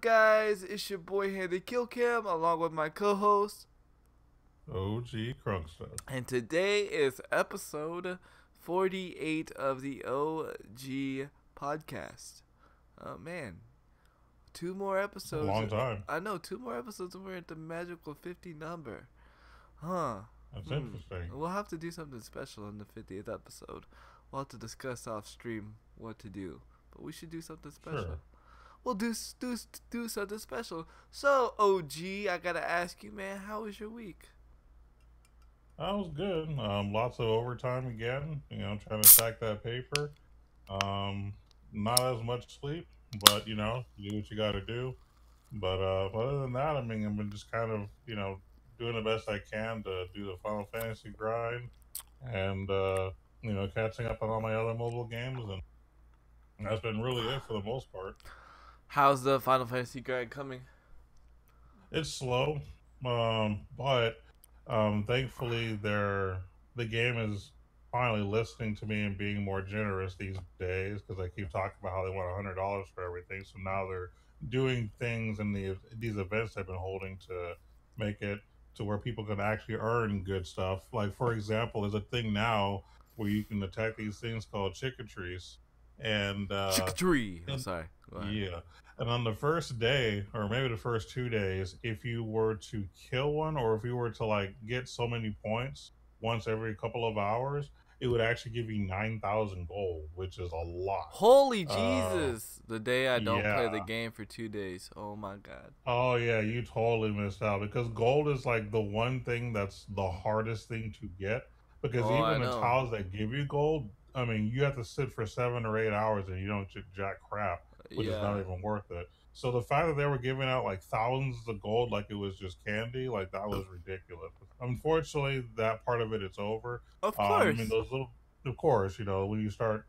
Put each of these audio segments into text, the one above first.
Guys, it's your boy Handy Killcam along with my co-host, OG Crunkstuff. and today is episode 48 of the OG podcast. Oh man, two more It's a episodes. long time. I know, two more episodes and we're at the magical 50 number. Huh. That's Hmm. interesting. We'll have to do something special in the 50th episode. We'll have to discuss off stream what to do, but we should do something special. Sure. We'll do something special. So, OG, I gotta ask you, man, how was your week? That was good. Lots of overtime again. Trying to stack that paper. Um, Not as much sleep, but you do what you got to do. But other than that, I mean, I've been just kind of doing the best I can to do the Final Fantasy grind and catching up on all my other mobile games, and that's been really it for the most part. How's the Final Fantasy grind coming? It's slow, but thankfully the game is finally listening to me and being more generous these days because I keep talking about how they want $100 for everything. So now they're doing things in these events they've been holding to make it to where people can actually earn good stuff. Like for example, there's a thing now where you can attack these things called chickatrices, and Chickadee. I'm and sorry. Go ahead. yeah. And on the first day, or maybe the first 2 days, if you were to kill one, or if you were to like get so many points once every couple of hours, it would actually give you 9,000 gold, which is a lot. Holy Uh, Jesus! The day I don't play the yeah. game for 2 days. Oh my God. Oh yeah, you totally missed out because gold is like the one thing that's the hardest thing to get. Because Oh, I even the know. tiles that give you gold, I mean, you have to sit for 7 or 8 hours and you don't get jack crap, which is not Yeah. even worth it. So the fact that they were giving out like thousands of gold like it was just candy, like that was ridiculous. Unfortunately, that part of it is over. Of I mean, course. those little, of course, when you start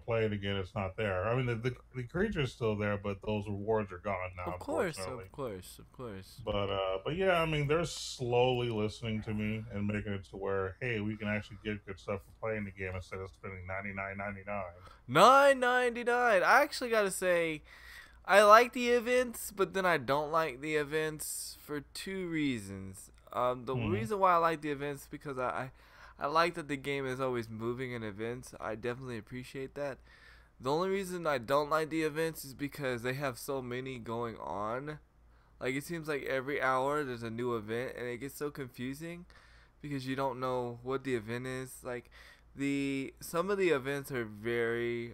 playing again, it's not there. I mean, the creature's still there, but those rewards are gone now, Of course. unfortunately. Of course. Of course. But yeah, I mean, they're slowly listening to me and making it to where, hey, we can actually get good stuff for playing the game instead of spending 99.99. 9.99. I actually gotta say, I like the events, but then I don't like the events for two reasons. The Mm-hmm. reason why I like the events because I like that the game is always moving in events. I definitely appreciate that. The only reason I don't like the events is because they have so many going on. Like it seems like every hour there's a new event, and it gets so confusing because you don't know what the event is. Like the some of the events are very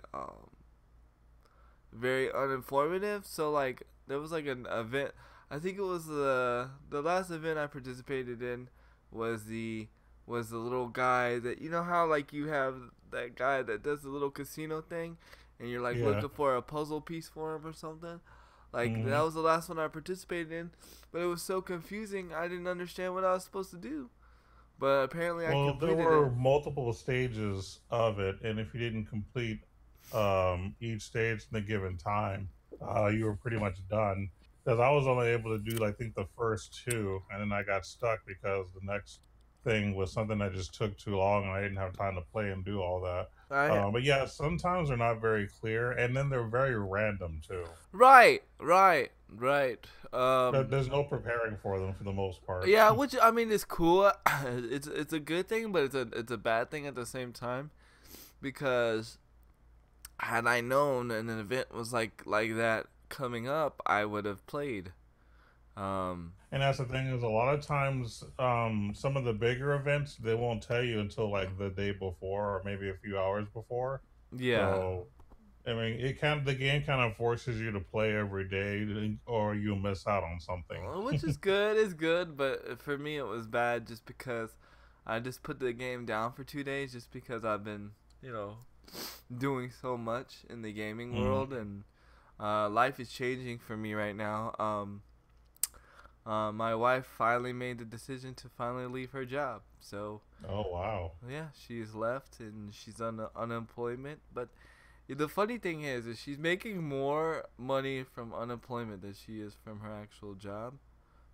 uninformative. So like there was like an event. I think it was the last event I participated in was the little guy that you know how like you have that guy that does the little casino thing, and you're like Yeah. looking for a puzzle piece for him or something. Like Mm-hmm. that was the last one I participated in, but it was so confusing. I didn't understand what I was supposed to do. But apparently I Well, there completed it. were multiple stages of it, and if you didn't complete each stage in a given time, you were pretty much done. Because I was only able to do, I think, the first two, and then I got stuck because the next thing was something that just took too long, and I didn't have time to play and do all that. I But yeah, sometimes they're not very clear, and then they're very random too. right. There's no preparing for them for the most part. Yeah, which I mean is cool. It's a good thing, but it's a bad thing at the same time because had I known an event was like that coming up, I would have played. Um, And that's the thing is a lot of times some of the bigger events they won't tell you until like the day before or maybe a few hours before. yeah, So I mean the game kind of forces you to play every day or you miss out on something. which is good. It's good, but for me it was bad just because I just put the game down for 2 days just because I've been you know doing so much in the gaming Mm. world and life is changing for me right now. My wife finally made the decision to finally leave her job. So, Oh wow. yeah, she's left and she's on unemployment. But the funny thing is she's making more money from unemployment than she is from her actual job.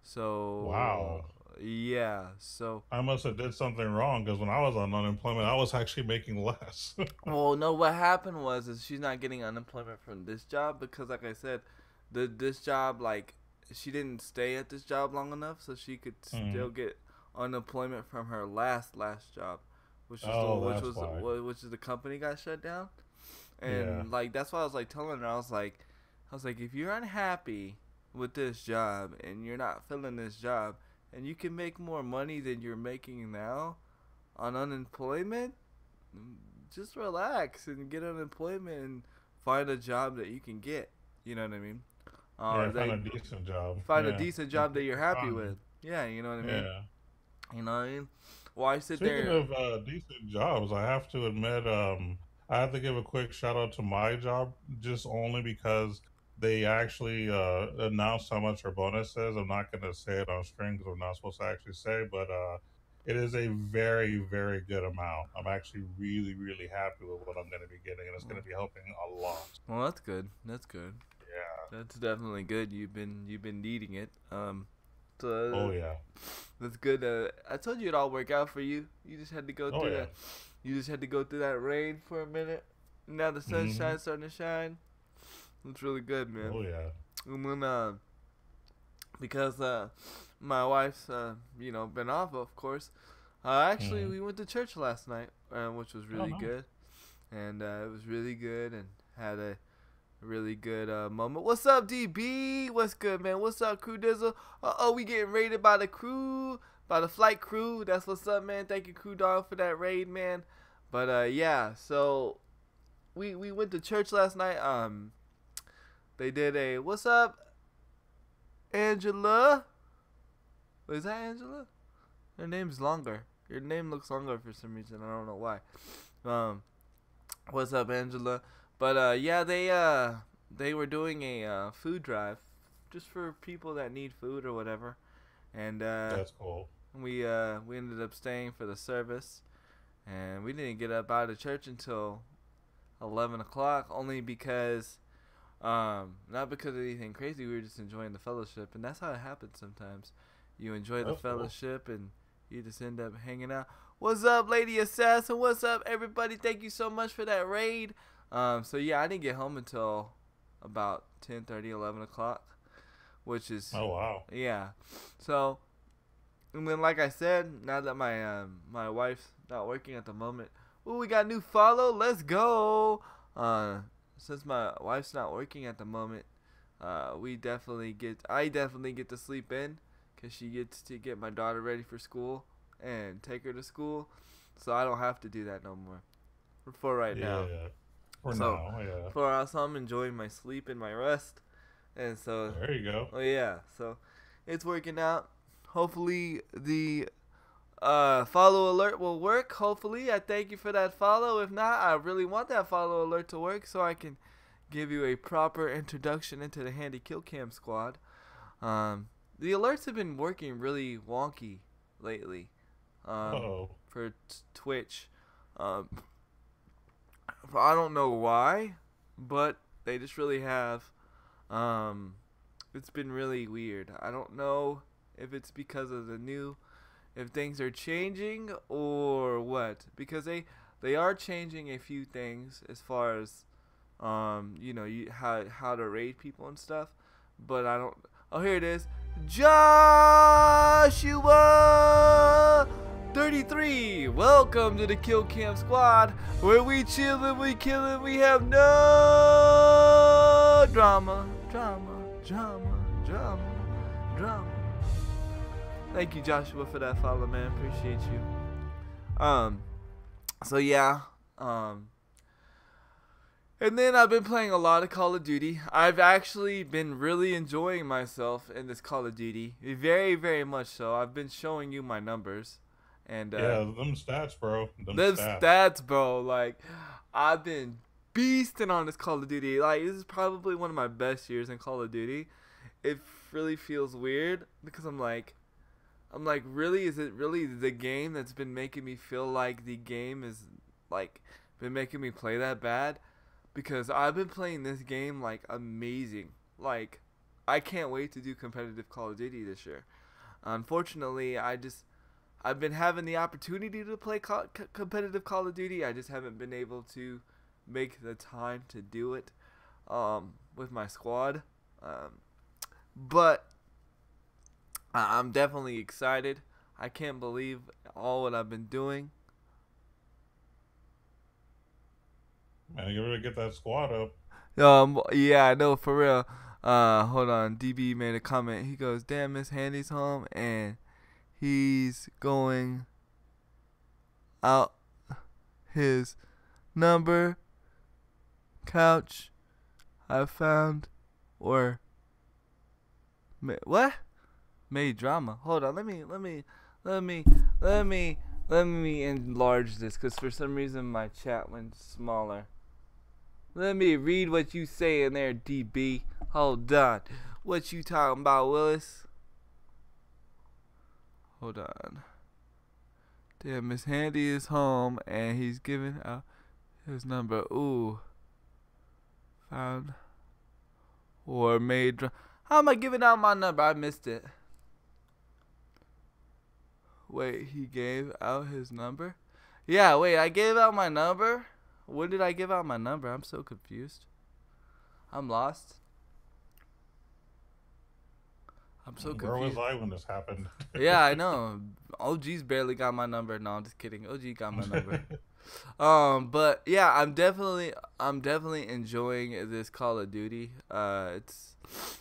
So, Wow. yeah. So, I must have did something wrong because when I was on unemployment I was actually making less. well, no, what happened was is she's not getting unemployment from this job because, like I said, this job, like, she didn't stay at this job long enough, so she could Mm. still get unemployment from her last job, which is Oh, that's why. which is the company got shut down. Yeah. And like that's why I was like telling her, I was like, if you're unhappy with this job and you're not filling this job, and you can make more money than you're making now on unemployment, just relax and get unemployment and find a job that you can get. You know what I mean? Yeah, Or find they a decent job. find a Yeah. decent That's job that you're happy fine. with. Yeah, you know what I mean? Yeah. You know what I mean? Why sit Speaking there? of decent jobs, I have to admit, I have to give a quick shout out to my job, just only because they actually announced how much our bonus is. I'm not going to say it on string because I'm not supposed to actually say, but it is a very, very good amount. I'm actually really, really happy with what I'm going to be getting, and it's going to be helping a lot. Well, that's good. That's good. Yeah. That's definitely good. You've been needing it. Oh, So yeah. that's good. I told you it all work out for you. You just had to go Oh, through yeah. that. You just had to go through that rain for a minute. Now the Hmm. sunshine's starting to shine. It's really good, man. Oh, yeah. And then because my wife's been off, of course. Actually, Hmm. we went to church last night, which was Oh, really no. good, and it was really good, and had a really good moment. What's up, DB? What's good, man? What's up, Crew Dizzle? We getting raided by the crew, by the flight crew. That's what's up, man. Thank you, Crew Dog, for that raid, man. But yeah, so we went to church last night. They did a what's up, Angela? Was that Angela? Her name's longer. Your name looks longer for some reason. I don't know why. Um, what's up, Angela? But yeah, they were doing a food drive, just for people that need food or whatever. And That's cool. we ended up staying for the service, and we didn't get up out of church until 11 o'clock. Only because not because of anything crazy. We were just enjoying the fellowship, and that's how it happens sometimes. You enjoy the That's cool. fellowship, and you just end up hanging out. What's up, Lady Assassin? What's up, everybody? Thank you so much for that raid. So yeah, I didn't get home until about 10:30, 11 o'clock, which is Oh, wow. yeah. So and then, like I said, now that my wife's not working at the moment, ooh, we got new follow. Let's go. Uh, since my wife's not working at the moment, I definitely get to sleep in, cause she gets to get my daughter ready for school and take her to school, so I don't have to do that no more for right now. Yeah. For So now, yeah. for us, I'm enjoying my sleep and my rest, and so There you go. oh yeah, so it's working out. Hopefully the follow alert will work. Hopefully, I thank you for that follow. If not, I really want that follow alert to work so I can give you a proper introduction into the Handy Kill Cam squad. The alerts have been working really wonky lately Oh. for Twitch. Um, I don't know why, but they just really have. Um, it's been really weird. I don't know if it's because of if things are changing or what. Because they are changing a few things as far as how to raid people and stuff. But I don't. Oh, here it is. Joshua 33. Welcome to the Kill Cam Squad, where we chillin', we killin', we have no drama. Thank you, Joshua, for that follow, man. Appreciate you. So yeah, and then I've been playing a lot of Call of Duty. I've actually been really enjoying myself in this Call of Duty, very, very much so. I've been showing you my numbers, and Yeah, them stats, bro. Them them stats. stats, bro. Like, I've been beasting on this Call of Duty. Like, this is probably one of my best years in Call of Duty. It really feels weird because I'm like, really? Is it really the game that's been making me feel like the game is like been making me play that bad? Because I've been playing this game like amazing. Like, I can't wait to do competitive Call of Duty this year. Unfortunately, I've been having the opportunity to play competitive Call of Duty. I just haven't been able to make the time to do it with my squad. But I'm definitely excited. I can't believe all what I've been doing. Man, you better get that squad up. Yeah, I know, for real. Hold on. DB made a comment. He goes, "Damn, Miss Handy's home and he's going out his number couch I found or what? Made drama. Hold on. Let me enlarge this because for some reason my chat went smaller. Let me read what you say in there, DB. Hold on. What you talking about, Willis? Hold on. Damn, Miss Handy is home and he's giving out his number. Ooh. Found or made. How am I giving out my number? I missed it. Wait, he gave out his number? Yeah, wait, I gave out my number? When did I give out my number? I'm so confused. I'm lost. I'm so confused. Where was I when this happened? Yeah, I know. OG's barely got my number. No, I'm just kidding. OG got my number. But yeah, I'm definitely enjoying this Call of Duty. It's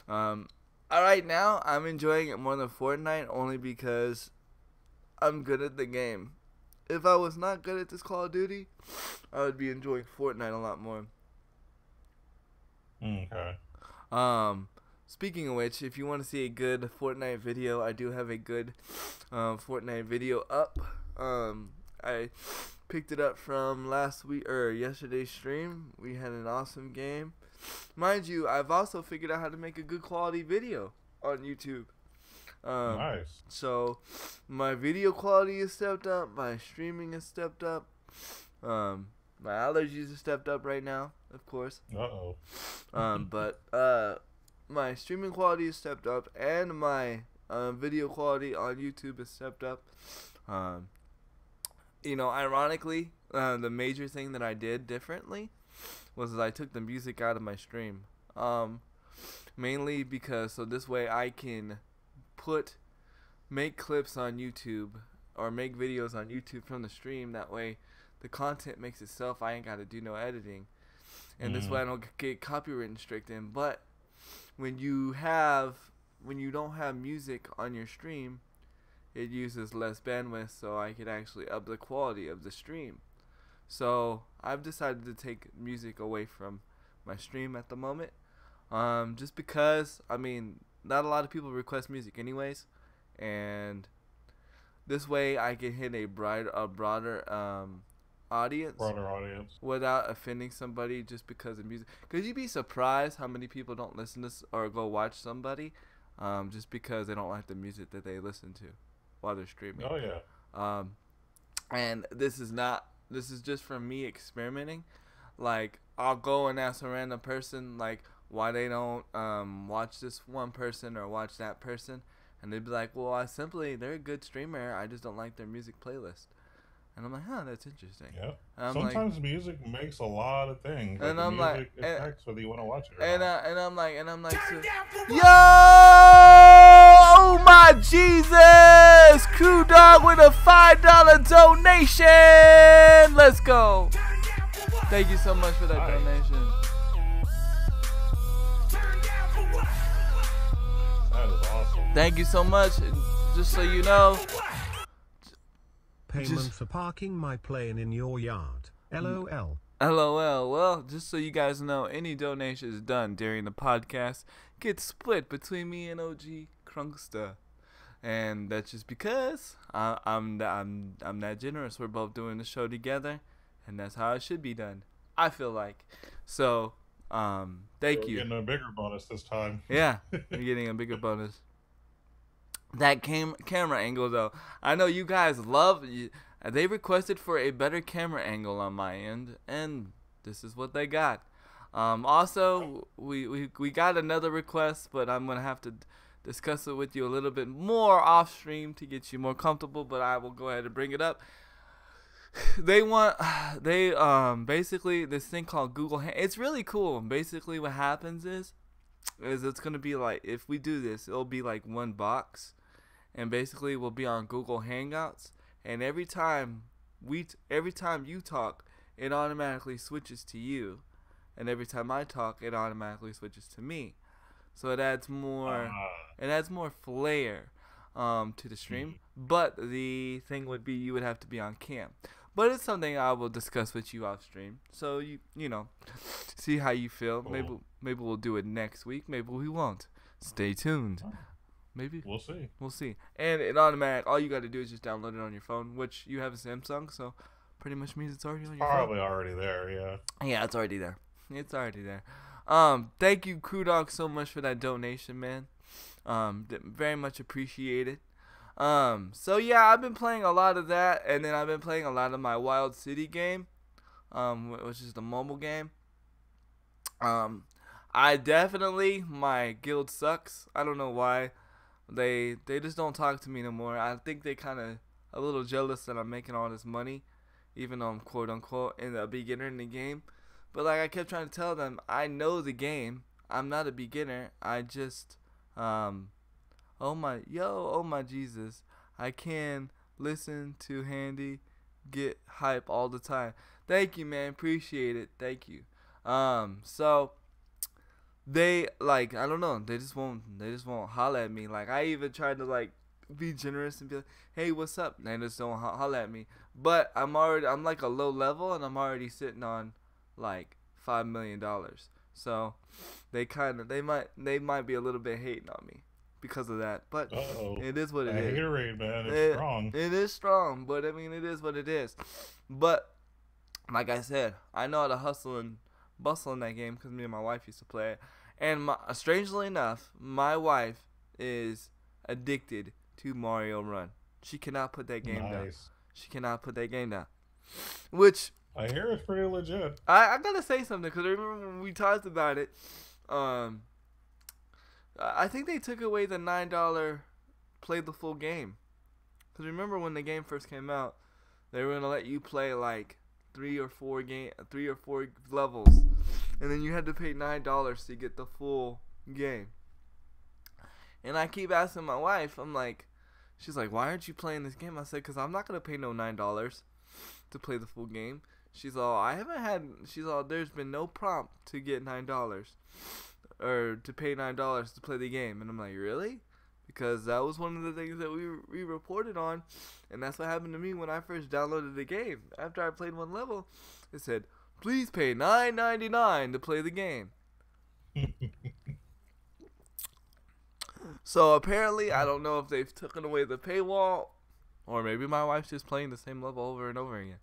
right now I'm enjoying it more than Fortnite only because I'm good at the game. If I was not good at this Call of Duty, I would be enjoying Fortnite a lot more. Okay. Speaking of which, if you want to see a good Fortnite video, I do have a good Fortnite video up. I picked it up from yesterday's stream. We had an awesome game. Mind you, I've also figured out how to make a good quality video on YouTube. Nice. So my video quality is stepped up. My streaming is stepped up. My allergies are stepped up right now, of course. Uh-oh. But my streaming quality is stepped up, and my video quality on YouTube is stepped up. Ironically, the major thing that I did differently was I took the music out of my stream. Mainly because this way I can make clips on YouTube or make videos on YouTube from the stream. That way the content makes itself. I ain't got to do no editing. And this way I don't get copyright restricted. But when you don't have music on your stream, it uses less bandwidth, so I could actually up the quality of the stream. So I've decided to take music away from my stream at the moment. Just because, not a lot of people request music anyways, and this way I can hit a broader audience without offending somebody just because of music. Because you'd be surprised how many people don't listen to or go watch somebody just because they don't like the music that they listen to while they're streaming. Oh yeah. And this is just from me experimenting. Like, I'll go and ask a random person like why they don't watch this one person or watch that person, and they'd be like, well, they're a good streamer, I just don't like their music playlist. And I'm like, that's interesting. Yeah. Sometimes music makes a lot of things. And like I'm music affects whether you want to watch it or not. And I'm like, yo, oh my Jesus, Crew Dog with a $5 donation. Let's go. Thank you so much for that donation. That is awesome. Thank you so much. Just so you know. Payment for parking my plane in your yard. LOL. LOL. Well, just so you guys know, any donations done during the podcast gets split between me and OG Crunkster, and that's just because I'm that generous. We're both doing the show together, and that's how it should be done, I feel like. So, thank you. We're getting a bigger bonus this time. Yeah, you're getting a bigger bonus. That camera angle, though, I know you guys love. They requested for a better camera angle on my end, and this is what they got. Also, we got another request, but I'm gonna have to discuss it with you a little bit more off stream to get you more comfortable. But I will go ahead and bring it up. They basically this thing called Google. It's really cool. Basically, what happens is is it's gonna be like, if we do this, it'll be like one box, and basically we'll be on Google Hangouts, and every time you talk, it automatically switches to you, and every time I talk, it automatically switches to me. So it adds more flair to the stream. But the thing would be, you would have to be on cam. But it's something I will discuss with you off stream. So you know, see how you feel. Cool. Maybe we'll do it next week. Maybe we won't. Stay tuned. Maybe We'll see. we'll see. And it automatic. All you got to do is just download it on your phone, which you have a Samsung, so pretty much means it's already on your phone. Probably already there, yeah. Yeah, it's already there. It's already there. Thank you, Crew Dog, so much for that donation, man. Very much appreciated. So yeah, I've been playing a lot of that, and then I've been playing a lot of my Wild City game, which is the mobile game. My guild sucks. I don't know why. They just don't talk to me no more. I think they kind of a little jealous that I'm making all this money, even though I'm quote unquote a beginner in the game. But like I kept trying to tell them, I know the game. I'm not a beginner. I just oh my Jesus, I can listen to Handy get hype all the time. Thank you, man. Appreciate it. Thank you. So they like, I don't know, they just won't holler at me. Like I even tried to like be generous and be like, hey, what's up? And they just don't holler at me. But I'm like a low level, and I'm already sitting on like $5 million. So they might be a little bit hating on me because of that. But it is what it is. Haterade, man, it's strong. It is strong, but I mean, it is what it is. But like I said, I know how to hustle and bustle in that game because me and my wife used to play it. And strangely enough, my wife is addicted to Mario Run. She cannot put that game down. She cannot put that game down. Which I hear it's pretty legit. I gotta say something, because I remember when we talked about it. I think they took away the $9 play the full game. Because remember when the game first came out, they were gonna let you play like 3 or 4 levels, and then you had to pay $9 to get the full game. And I keep asking my wife, she's like, why aren't you playing this game? I said, because I'm not gonna pay no $9 to play the full game. She's all, there's been no prompt to get $9 or to pay $9 to play the game. And I'm like, really? Because that was one of the things that we reported on, and that's what happened to me when I first downloaded the game. After I played one level, it said, please pay $9.99 to play the game. So apparently, I don't know if they've taken away the paywall, or maybe my wife's just playing the same level over and over again.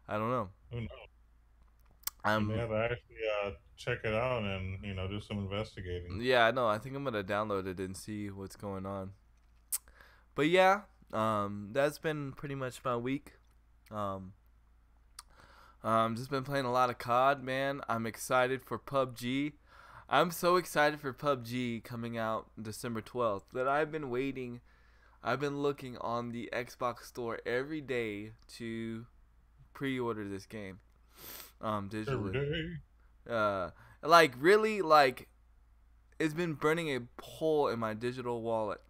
I don't know. Who knows? You may have to actually check it out and do some investigating. Yeah, I know. I think I'm gonna download it and see what's going on. But yeah, that's been pretty much my week. Just been playing a lot of COD, man. I'm excited for PUBG. I'm so excited for PUBG coming out December 12th that I've been waiting. I've been looking on the Xbox store every day to pre-order this game digitally. It's been burning a hole in my digital wallet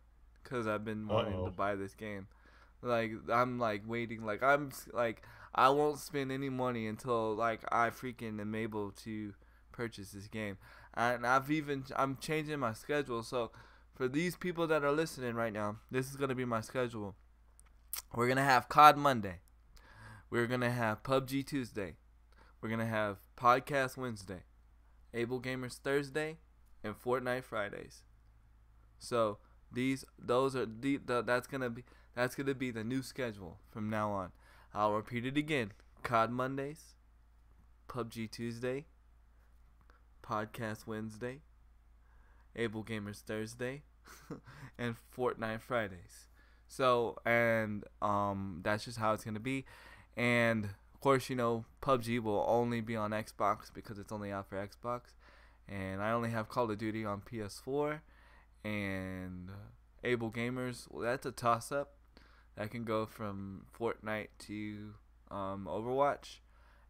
because I've been wanting to buy this game. I'm waiting. I won't spend any money until I freaking am able to purchase this game. And I'm changing my schedule. So for these people that are listening right now, this is gonna be my schedule. We're gonna have COD Monday. We're gonna have PUBG Tuesday. We're gonna have Podcast Wednesday, Able Gamers Thursday, and Fortnite Fridays. So that's gonna be the new schedule from now on. I'll repeat it again: COD Mondays, PUBG Tuesday, Podcast Wednesday, Able Gamers Thursday, and Fortnite Fridays. So that's just how it's gonna be. And of course, PUBG will only be on Xbox because it's only out for Xbox. And I only have Call of Duty on PS4. And Able Gamers, well, that's a toss-up. That can go from Fortnite to Overwatch.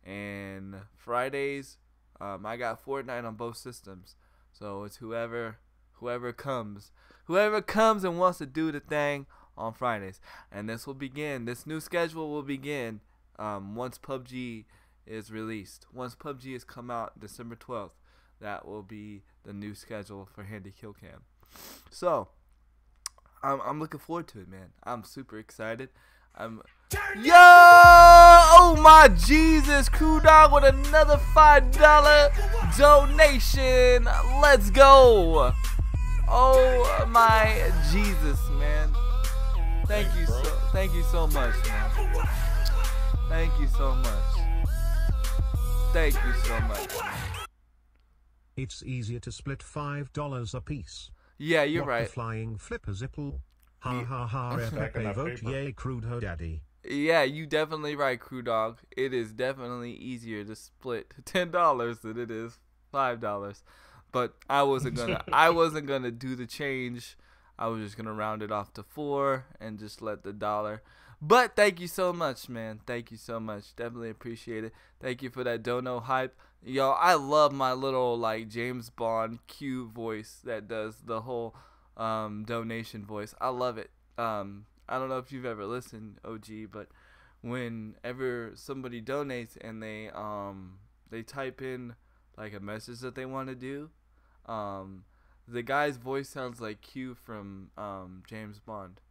And Fridays, I got Fortnite on both systems. So it's whoever comes and wants to do the thing on Fridays. And this new schedule will begin once PUBG is released. Once PUBG has come out December 12th, that will be the new schedule for Handy Kill Cam. So I'm looking forward to it, man. I'm super excited. Oh my Jesus, Crew Dog with another $5 donation. Let's go. Oh my Jesus, man. Thank you so much, man. Thank you so much. Thank you so much. It's easier to split $5 a piece. Yeah, you're What right. The flying flipper zipple. Ha ha ha. FFA vote yay crude ho daddy. Yeah, you definitely right, Crew Dog. It is definitely easier to split $10 than it is $5. But I wasn't gonna do the change. I was just gonna round it off to 4 and just let the dollar. But thank you so much, man. Thank you so much. Definitely appreciate it. Thank you for that dono hype. Yo, I love my little like James Bond Q voice that does the whole donation voice. I love it. I don't know if you've ever listened, OG, but whenever somebody donates and they type in like a message that they want to do, the guy's voice sounds like Q from James Bond.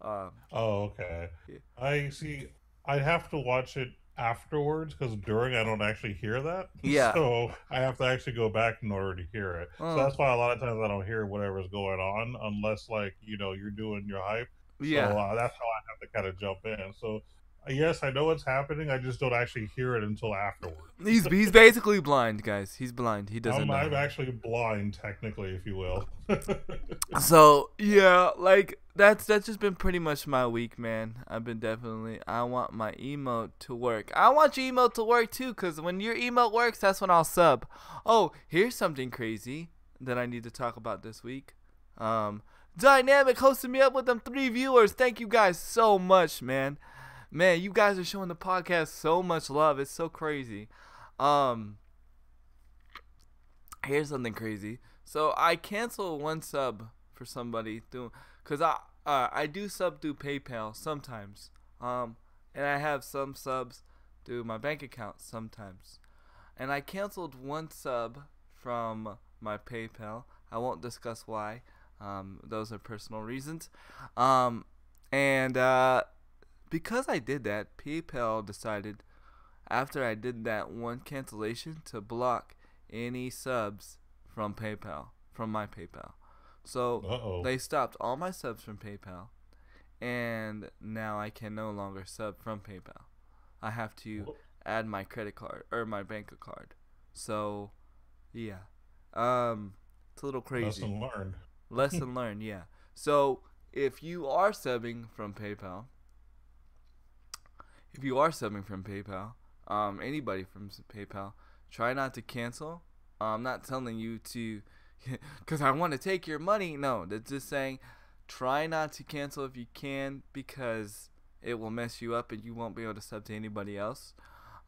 Oh, okay. Yeah. I see. I'd have to watch it afterwards because during I don't actually hear that. Yeah. So I have to actually go back in order to hear it. So that's why a lot of times I don't hear whatever's going on unless like you're doing your hype. Yeah. So that's how I have to kind of jump in. So yes, I know what's happening. I just don't actually hear it until afterwards. He's basically blind, guys. He's blind. He doesn't know. I'm actually blind, technically, if you will. So yeah, like that's just been pretty much my week, man. I want my emote to work. I want your emote to work too, cause when your emote works, that's when I'll sub. Oh, here's something crazy that I need to talk about this week. Dynamic hosted me up with them 3 viewers. Thank you guys so much, man. Man, you guys are showing the podcast so much love. It's so crazy. Here's something crazy. So I canceled 1 sub for somebody cause I do sub through PayPal sometimes. And I have some subs through my bank account sometimes. And I canceled 1 sub from my PayPal. I won't discuss why. Those are personal reasons. Because I did that, PayPal decided after I did that 1 cancellation to block any subs from my PayPal. So they stopped all my subs from PayPal, and now I can no longer sub from PayPal. I have to add my credit card or my bank card. So, yeah, it's a little crazy. Lesson learned, yeah. So if you are subbing from PayPal, anybody from PayPal, try not to cancel. I'm not telling you to, because I want to take your money. No, that's just saying try not to cancel if you can, because it will mess you up and you won't be able to sub to anybody else.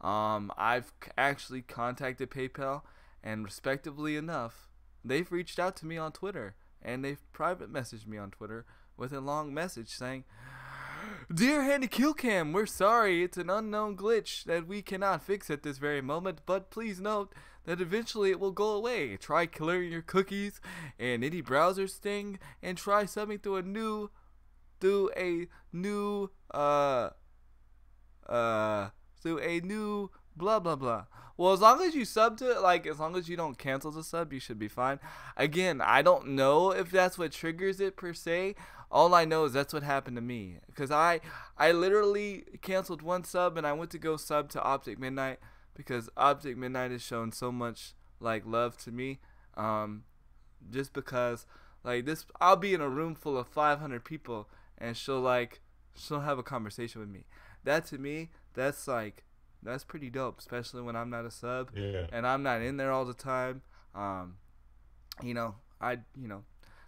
I've actually contacted PayPal, and respectively enough, they've reached out to me on Twitter, and they've private messaged me on Twitter with a long message saying, "Dear Handy Kill Cam, we're sorry. It's an unknown glitch that we cannot fix at this very moment, but please note that eventually it will go away. Try clearing your cookies and any browser sting, and try subbing through a new blah blah blah." Well, as long as you sub to it, as long as you don't cancel the sub, you should be fine. Again, I don't know if that's what triggers it per se. All I know is that's what happened to me, because I literally canceled 1 sub and I went to go sub to Optic Midnight, because Optic Midnight has shown so much love to me. Just because I'll be in a room full of 500 people and she'll have a conversation with me. That to me, that's pretty dope, especially when I'm not a sub and I'm not in there all the time.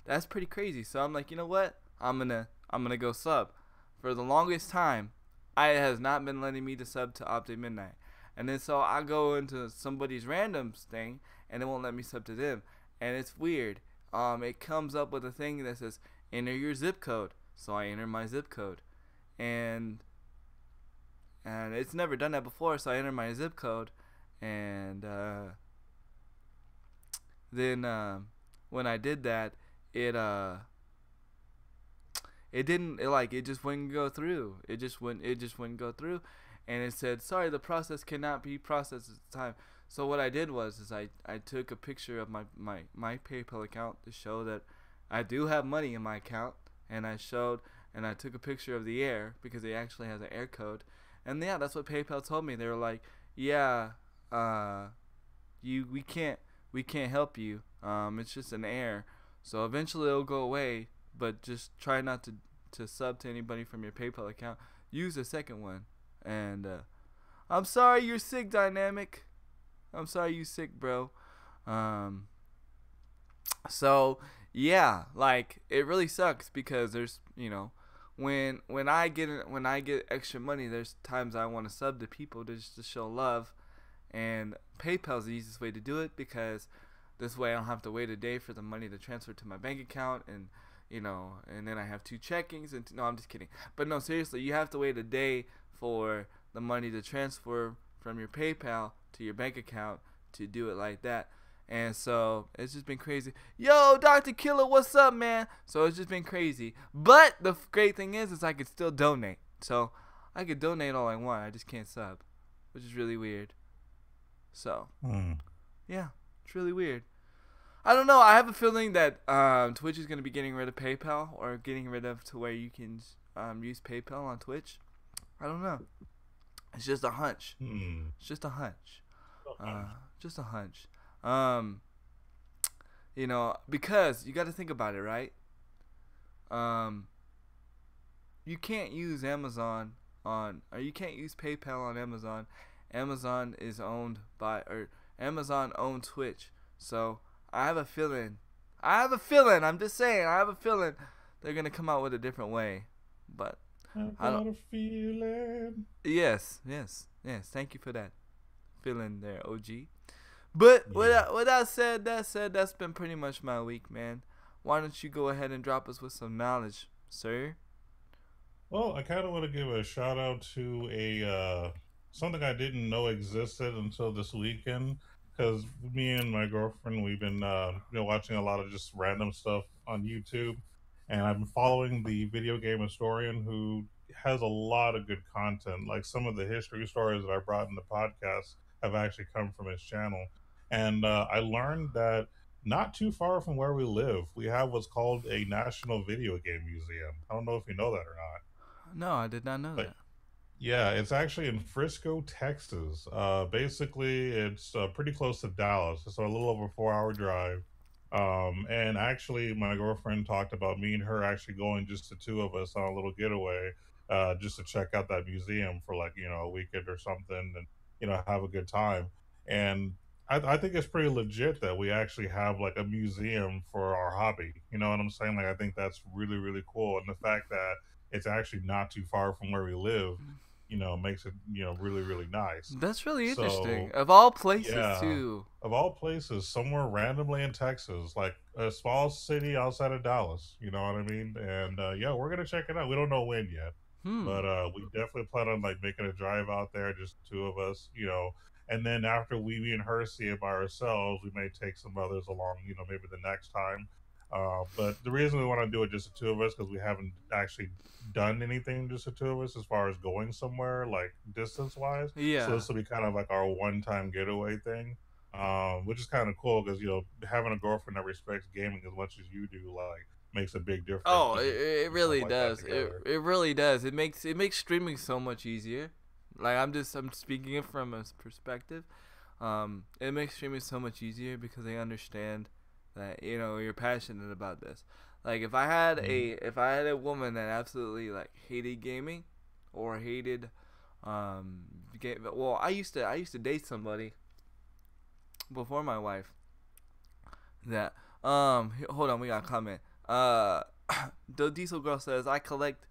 That's pretty crazy. So I'm like, you know what? I'm gonna go sub. For the longest time, it has not been letting me to sub to Optic Midnight, and then so I go into somebody's randoms thing, and it won't let me sub to them. and it's weird. It comes up with a thing that says enter your zip code. So I enter my zip code, and it's never done that before. So I enter my zip code, and then when I did that, it just wouldn't go through. It just wouldn't go through, and it said, sorry, the process cannot be processed at the time. So what I did was I took a picture of my PayPal account to show that I do have money in my account, and I took a picture of the air because it actually has an air code, and yeah, that's what PayPal told me. They were like, yeah, we can't help you. It's just an error. So eventually it'll go away, but just try not to sub to anybody from your PayPal account. Use a second one. And I'm sorry you're sick, Dynamic. I'm sorry you sick, bro. So yeah, like it really sucks because there's, when I get extra money, there's times I want to sub to people just to show love, and PayPal's the easiest way to do it because this way I don't have to wait a day for the money to transfer to my bank account, and and then I have 2 checkings. And no, I'm just kidding. But no, seriously, you have to wait a day for the money to transfer from your PayPal to your bank account to do it like that. And so it's just been crazy. Yo, Dr. Killer, what's up, man? So it's just been crazy. But the great thing is I could still donate. So I could donate all I want. I just can't sub, which is really weird. So yeah, it's really weird. I don't know. I have a feeling that Twitch is going to be getting rid of PayPal, or getting rid of to where you can use PayPal on Twitch. I don't know. It's just a hunch. It's just a hunch. Just a hunch. Because you got to think about it, right? You can't use Amazon or you can't use PayPal on Amazon. Amazon is owned by, or Amazon owns Twitch. So I have a feeling, I'm just saying, I have a feeling they're going to come out with a different way. But I got a feeling. Yes. Thank you for that feeling there, OG. But Yeah. with that said, that's been pretty much my week, man. Why don't you go ahead and drop us with some knowledge, sir? Well, I kind of want to give a shout out to a something I didn't know existed until this weekend. Because me and my girlfriend, we've been watching a lot of just random stuff on YouTube, and I've been following the video game historian who has a lot of good content. Like some of the history stories that I brought in the podcast have actually come from his channel, and I learned that not too far from where we live, we have what's called a National Video Game Museum. I don't know if you know that or not. No, I did not know that. Yeah, it's actually in Frisco, Texas. Basically, it's pretty close to Dallas. It's a little over a 4-hour drive. And actually, my girlfriend talked about me and her actually going, just the 2 of us, on a little getaway, just to check out that museum for like, a weekend or something, and have a good time. And I think it's pretty legit that we actually have like a museum for our hobby. You know what I'm saying? Like, I think that's really, really cool. And the fact that it's actually not too far from where we live, makes it, really, really nice. That's really interesting. So, Of all places, yeah, too. of all places, somewhere randomly in Texas, like a small city outside of Dallas. You know what I mean? And yeah, we're gonna check it out. We don't know when yet, but we definitely plan on like making a drive out there, just the 2 of us. And then after me and her see it by ourselves, we may take some others along. Maybe the next time. But the reason we want to do it just the 2 of us, because we haven't actually done anything just the 2 of us as far as going somewhere like distance wise. Yeah. So this will be kind of like our one-time getaway thing, which is kind of cool because having a girlfriend that respects gaming as much as you do, like, makes a big difference. Oh, it really does. It really does. It makes streaming so much easier. Like, I'm speaking it from a perspective. It makes streaming so much easier because they understand that you're passionate about this. Like, if I had a woman that absolutely like hated gaming or hated I used to date somebody before my wife that hold on, we got a comment. The Diesel Girl says, I collect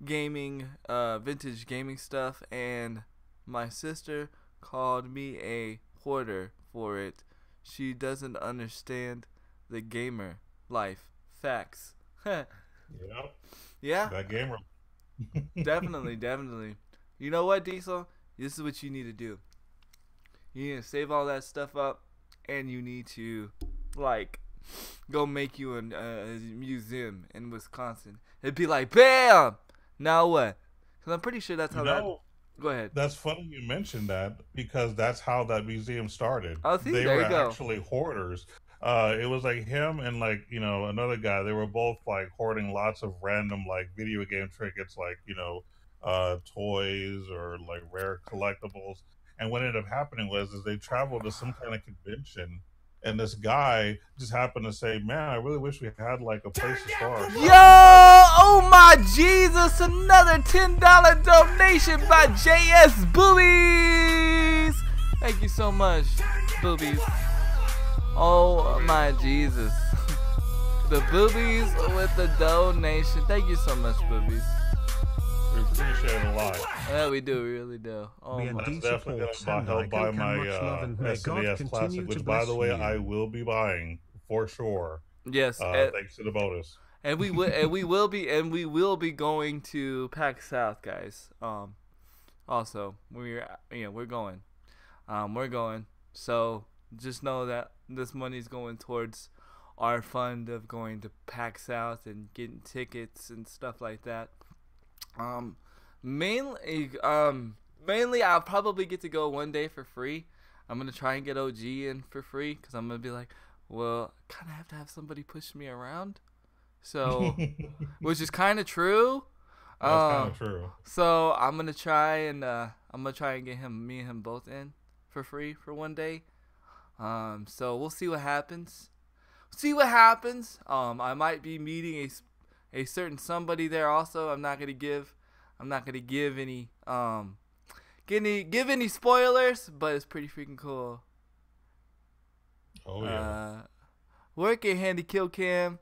gaming vintage gaming stuff, and my sister called me a hoarder for it. She doesn't understand the gamer life. Facts. Yep. Yeah. That gamer. Definitely, definitely. You know what, Diesel? This is what you need to do. You need to save all that stuff up, and you need to, like, go make you a museum in Wisconsin. It'd be like, bam! Now what? Because I'm pretty sure that's how that... Go ahead. That's funny you mentioned that, because that's how that museum started. Oh, see, they there were you go. actually hoarders. It was like him and like, you know, another guy. They were both like hoarding lots of random like video game trinkets, like, you know, toys or like rare collectibles. And what ended up happening was is they traveled to some kind of convention, and this guy just happened to say, "Man, I really wish we had like a place to store our stuff." Yo! Oh my Jesus! Another $10 donation by JS Boobies! Thank you so much, Boobies. Oh my Jesus. The Boobies with the donation. Thank you so much, Boobies. We appreciate it a lot. Yeah, we do. We really do. Oh my. That's definitely going to help buy my SNES Classic, which, by the way, I will be buying for sure. Yes. Thanks to the bonus. And we will, and we will be going to PAX South, guys. Also, we're going. We're going. So just know that this money's going towards our fund of going to PAX South and getting tickets and stuff like that. Mainly I'll probably get to go one day for free. I'm gonna try and get OG in for free, because I'm gonna be like, well, kind of have to have somebody push me around. So, which is kind of true. That's kind of true. So I'm gonna try and get me and him both in for free for one day. So we'll see what happens. I might be meeting a certain somebody there also. I'm not gonna give any spoilers, but it's pretty freaking cool. Oh yeah. Work at Handy Kill Cam.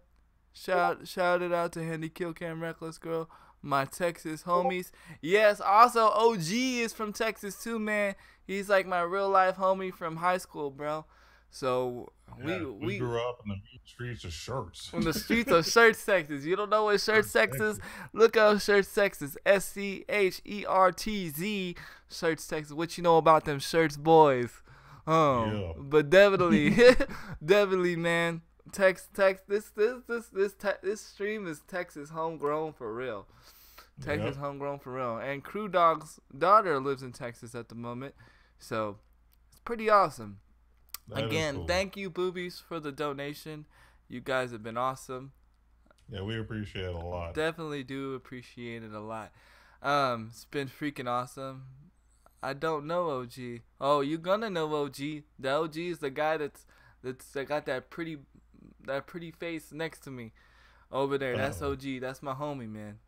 Shout it out to Handy Kill Cam, Reckless Girl, my Texas homies. Yes, also OG is from Texas too, man. He's like my real life homie from high school, bro. So we grew up in the streets of Shirts. In the streets of Shirts, Texas. You don't know what Shirts, Texas? Look up Shirts, Texas. SCHERTZ, Shirts, Texas. What you know about them Shirts boys? Yeah. But definitely, definitely, man. This stream is Texas homegrown for real. Texas homegrown for real. And Crew Dog's daughter lives in Texas at the moment, so it's pretty awesome. Again, cool. Thank you, Boobies, for the donation. You guys have been awesome. Yeah, we appreciate it a lot. Definitely do appreciate it a lot. It's been freaking awesome. I don't know OG. Oh, you gonna know OG. The OG is the guy that got that pretty face next to me over there. That's OG. That's my homie, man.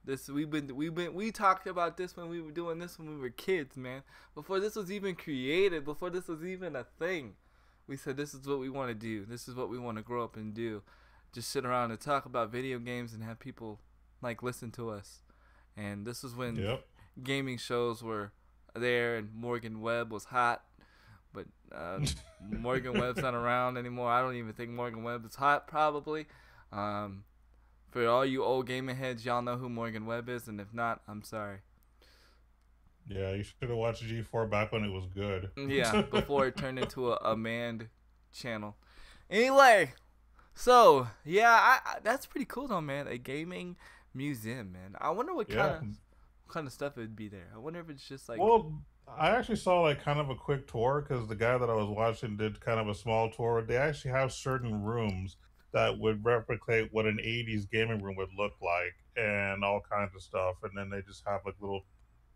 We talked about this when we were doing this when we were kids, man. Before this was even created, before this was even a thing. We said this is what we want to do. This is what we want to grow up and do. Just sit around and talk about video games and have people like listen to us. And this was when gaming shows were there and Morgan Webb was hot. But Morgan Webb's not around anymore. I don't even think Morgan Webb is hot, probably. For all you old gaming heads, y'all know who Morgan Webb is. And if not, I'm sorry. Yeah, you should have watched G4 back when it was good. Yeah, before it turned into a manned channel. Anyway, so yeah, that's pretty cool though, man. A gaming museum, man. I wonder what kind of stuff it'd be there. I wonder if it's just like. Well, I actually saw like kind of a quick tour, because the guy that I was watching did kind of a small tour. They actually have certain rooms that would replicate what an 80s gaming room would look like, and all kinds of stuff. And then they just have like little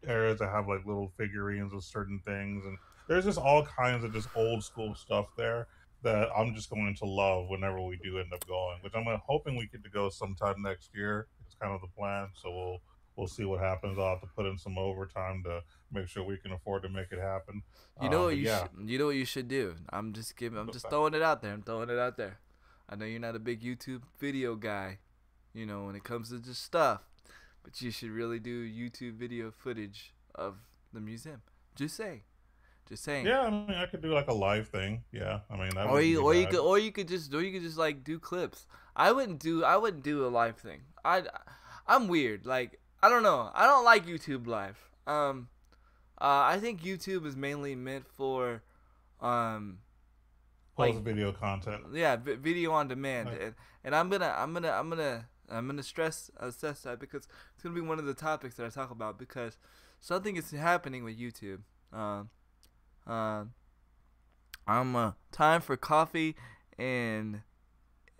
areas that have like little figurines of certain things, and there's just all kinds of just old school stuff there that I'm just going to love whenever we do end up going, which I'm hoping we get to go sometime next year. It's kind of the plan, so we'll see what happens. I'll have to put in some overtime to make sure we can afford to make it happen. You know what you know what you should do. I'm just throwing it out there. I know you're not a big YouTube video guy, you know, when it comes to just stuff. But you should really do YouTube video footage of the museum. Just Just saying. Yeah, I mean, I could do like a live thing. Yeah, I mean that Or wouldn't be bad. you could just like do clips. I wouldn't do a live thing. I'm weird. Like I don't know. I don't like YouTube live. I think YouTube is mainly meant for Plus video content. yeah, video on demand. Right. And I'm gonna assess that because it's gonna be one of the topics that I talk about because something is happening with YouTube. I'm time for coffee and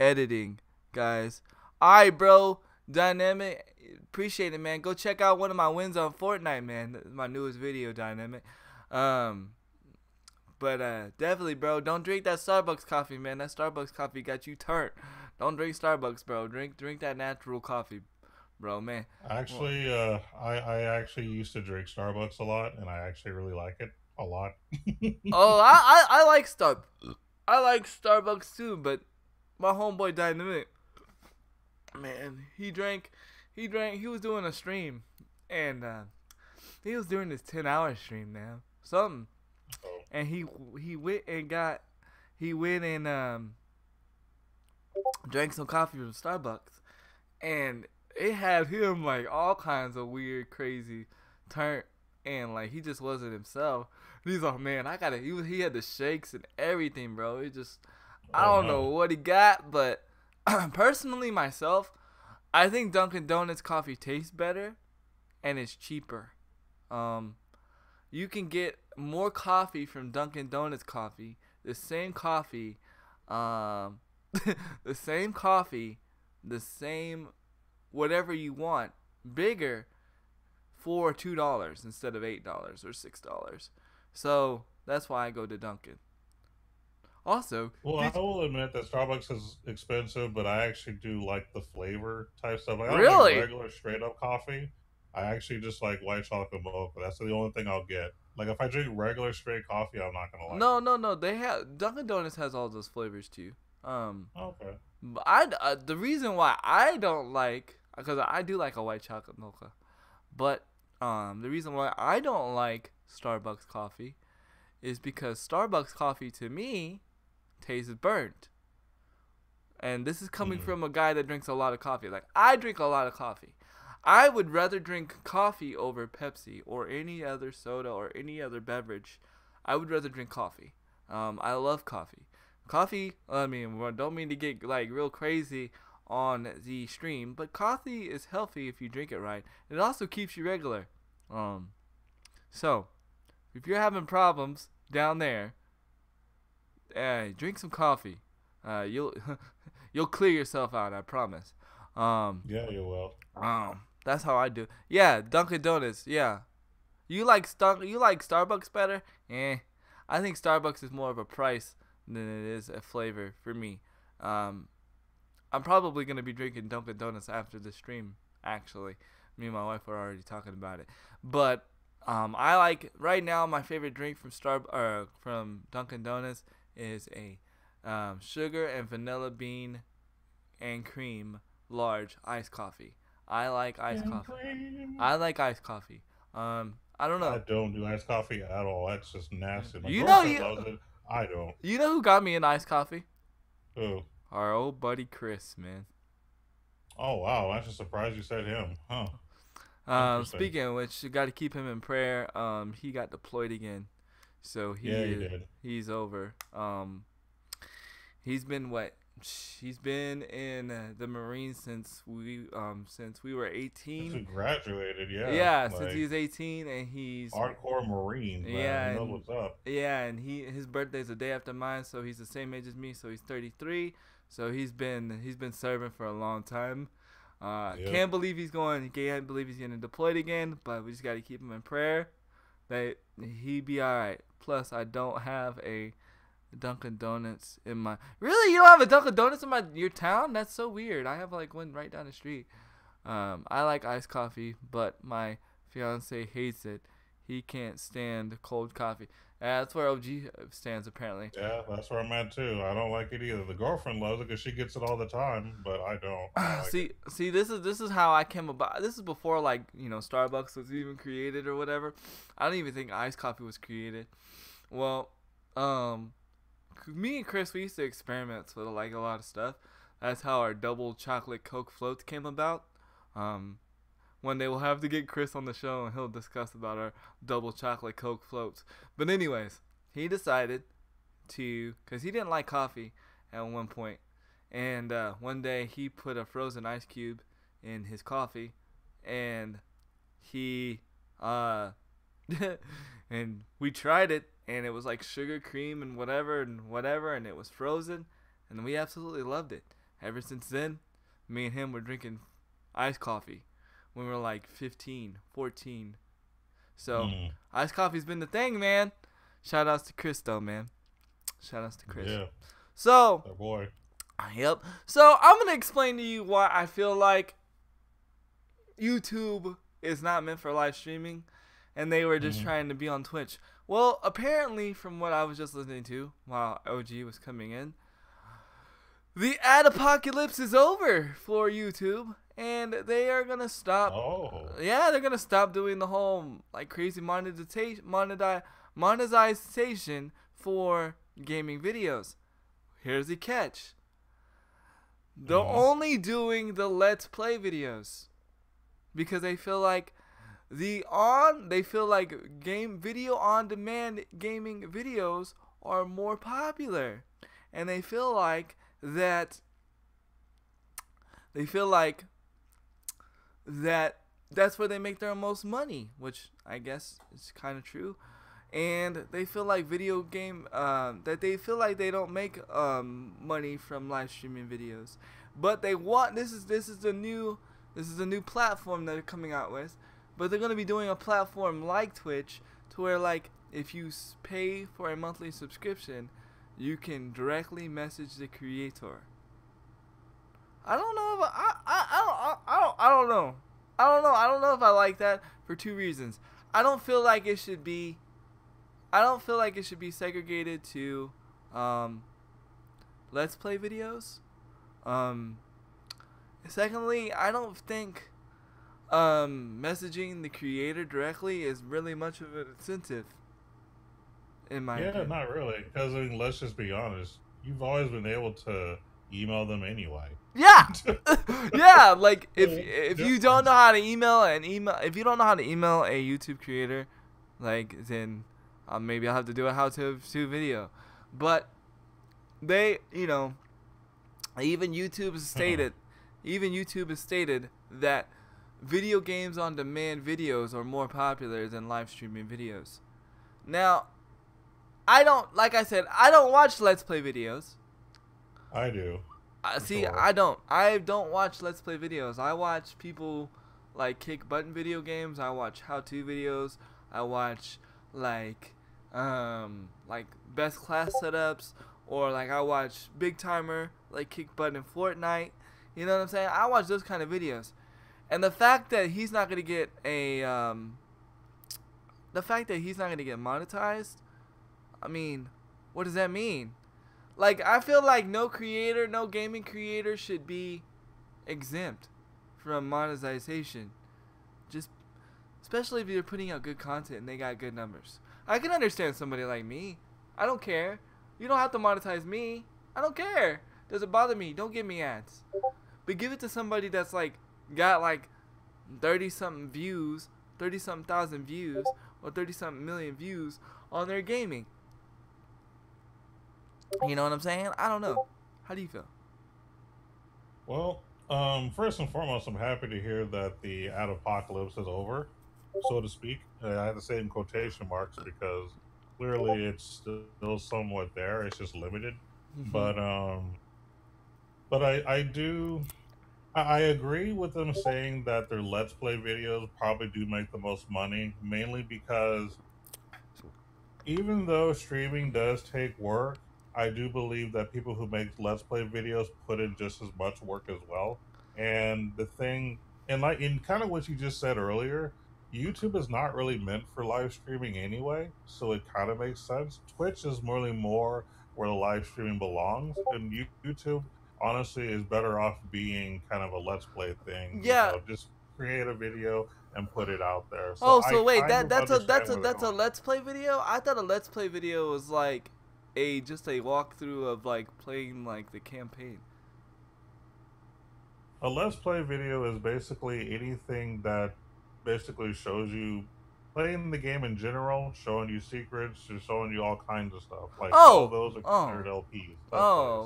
editing, guys. Alright, bro. Dynamic. Appreciate it, man. Go check out one of my wins on Fortnite, man. My newest video, Dynamic. But definitely, bro. Don't drink that Starbucks coffee, man. That Starbucks coffee got you turned. Don't drink Starbucks, bro. Drink that natural coffee, bro, man. Actually, I actually used to drink Starbucks a lot, and I actually really like it a lot. Oh, I like Starbucks too, but my homeboy Dynamic, man, he was doing a stream, and he was doing this 10-hour stream now, something, and he went and drank some coffee from Starbucks, and it had him like all kinds of weird, crazy turn, and like he just wasn't himself. And he's like, man, he had the shakes and everything, bro. It just, I don't know what he got, but personally myself, I think Dunkin' Donuts coffee tastes better, and it's cheaper. You can get more coffee from Dunkin' Donuts coffee, the same coffee, the same whatever you want, bigger for $2 instead of $8 or $6. So that's why I go to Dunkin'. Also, well, I will admit that Starbucks is expensive, but I actually do like the flavor type stuff. Like, I don't really? like regular straight up coffee. I actually just like white chocolate mocha. That's the only thing I'll get. Like if I drink regular straight coffee, I'm not gonna like. No. They have Dunkin' Donuts has all those flavors too. Okay. But the reason why I don't like, because I do like a white chocolate mocha, but the reason why I don't like Starbucks coffee is because Starbucks coffee to me tastes burnt. And this is coming from a guy that drinks a lot of coffee. Like I drink a lot of coffee. I would rather drink coffee over Pepsi or any other soda or any other beverage. I would rather drink coffee. I love coffee. Coffee, I mean, don't mean to get like real crazy on the stream, but coffee is healthy if you drink it right. It also keeps you regular. So, if you're having problems down there, drink some coffee. You'll clear yourself out, I promise. Yeah, you will. That's how I do. Yeah, Dunkin' Donuts. Yeah, you like Starbucks better? I think Starbucks is more of a price than it is a flavor for me. I'm probably gonna be drinking Dunkin' Donuts after the stream. Actually, me and my wife are already talking about it. But I like right now my favorite drink from Dunkin' Donuts is a sugar and vanilla bean and cream large iced coffee. I like iced coffee. I like iced coffee. I don't know. I don't do iced coffee at all. That's just nasty. My You know girlfriend loves it. I don't. You know who got me an iced coffee? Who? Our old buddy Chris, man. Oh wow, that's a surprise you said him, huh? Speaking of which, you got to keep him in prayer. He got deployed again, so he did. He's over. He's been what? He's been in the Marines since we were 18. Since we graduated, yeah. Yeah, like, since he was 18, and he's hardcore Marine. Man. Yeah, he knows what's up. Yeah, and his birthday's the day after mine, so he's the same age as me. So he's 33. So he's been serving for a long time. Yep. Can't believe he's getting deployed again. But we just got to keep him in prayer that he be all right. Plus, I don't have a Dunkin' Donuts in my. Really, you don't have a Dunkin' Donuts in your town? That's so weird. I have like one right down the street. I like iced coffee, but my fiance hates it. He can't stand cold coffee. That's where OG stands apparently. Yeah, that's where I'm at too. I don't like it either. The girlfriend loves it because she gets it all the time, but I don't. See, this is how I came about. This is before like Starbucks was even created or whatever. I don't even think iced coffee was created. Well, me and Chris, we used to experiment with like a lot of stuff. That's how our double chocolate Coke floats came about. One day we'll have to get Chris on the show and he'll discuss about our double chocolate Coke floats. But anyways, he decided to, because he didn't like coffee at one point, and one day he put a frozen ice cube in his coffee, and he and we tried it, and it was like sugar cream and whatever, and it was frozen, and we absolutely loved it. Ever since then, me and him were drinking iced coffee when we were like 15, 14. So iced coffee's been the thing, man. Shout outs to Chris though, man. Shout outs to Chris. Yeah. So, that boy. Yep. So I'm gonna explain to you why I feel like YouTube is not meant for live streaming, and they were just trying to be on Twitch. Well, apparently, from what I was just listening to while OG was coming in, the ad apocalypse is over for YouTube, and they are gonna stop. Oh. Yeah, they're gonna stop doing the whole like crazy monetization for gaming videos. Here's the catch. They're only doing the Let's Play videos because they feel like video on demand gaming videos are more popular, and they feel like that's where they make their most money, which I guess is kind of true. And they feel like they don't make money from live streaming videos, but they want this is the new platform that they're coming out with, but they're gonna be doing a platform like Twitch to where like if you pay for a monthly subscription, you can directly message the creator. I don't know if I don't know if I like that for two reasons. I don't feel like it should be segregated to Let's Play videos. Secondly, I don't think messaging the creator directly is really much of an incentive. In my opinion. Not really. Because I mean, let's just be honest. You've always been able to email them anyway. Yeah, yeah. Like if you don't know how to email if you don't know how to email a YouTube creator, like then maybe I'll have to do a how-to video. But they, even YouTube has stated that video games on demand videos are more popular than live streaming videos. Now, I don't watch Let's Play videos. I do. Sure. I don't watch Let's Play videos. I watch people like kick button video games. I watch how-to videos. I watch like best class setups, or like I watch Big Timer like kick button in Fortnite. You know what I'm saying? I watch those kind of videos. And the fact that he's not gonna get monetized, I mean, what does that mean? Like, I feel like no gaming creator should be exempt from monetization. Just, especially if you're putting out good content and they got good numbers. I can understand somebody like me. I don't care. You don't have to monetize me. I don't care. Doesn't bother me. Don't give me ads. But give it to somebody that's like got like 30-something views, 30-something thousand views, or 30-something million views on their gaming. You know what I'm saying? I don't know. How do you feel? Well, first and foremost, I'm happy to hear that the ad apocalypse is over, so to speak. I have the same quotation marks because clearly it's still somewhat there. It's just limited. But I agree with them saying that their Let's Play videos probably do make the most money, mainly because even though streaming does take work, I do believe that people who make Let's Play videos put in just as much work as well. And the thing, and like in kind of what you just said earlier, YouTube is not really meant for live streaming anyway, so it kind of makes sense. Twitch is more where the live streaming belongs, and YouTube honestly is better off being kind of a Let's Play thing. Yeah. Just create a video, and put it out there. So Oh, I so wait, kind of that's understand where they're a going. let's play video? I thought a let's play video was like just a walkthrough of like playing like the campaign. A Let's Play video is basically anything that basically shows you playing the game in general, showing you secrets, just showing you all kinds of stuff. Like all those are considered LPs. Let's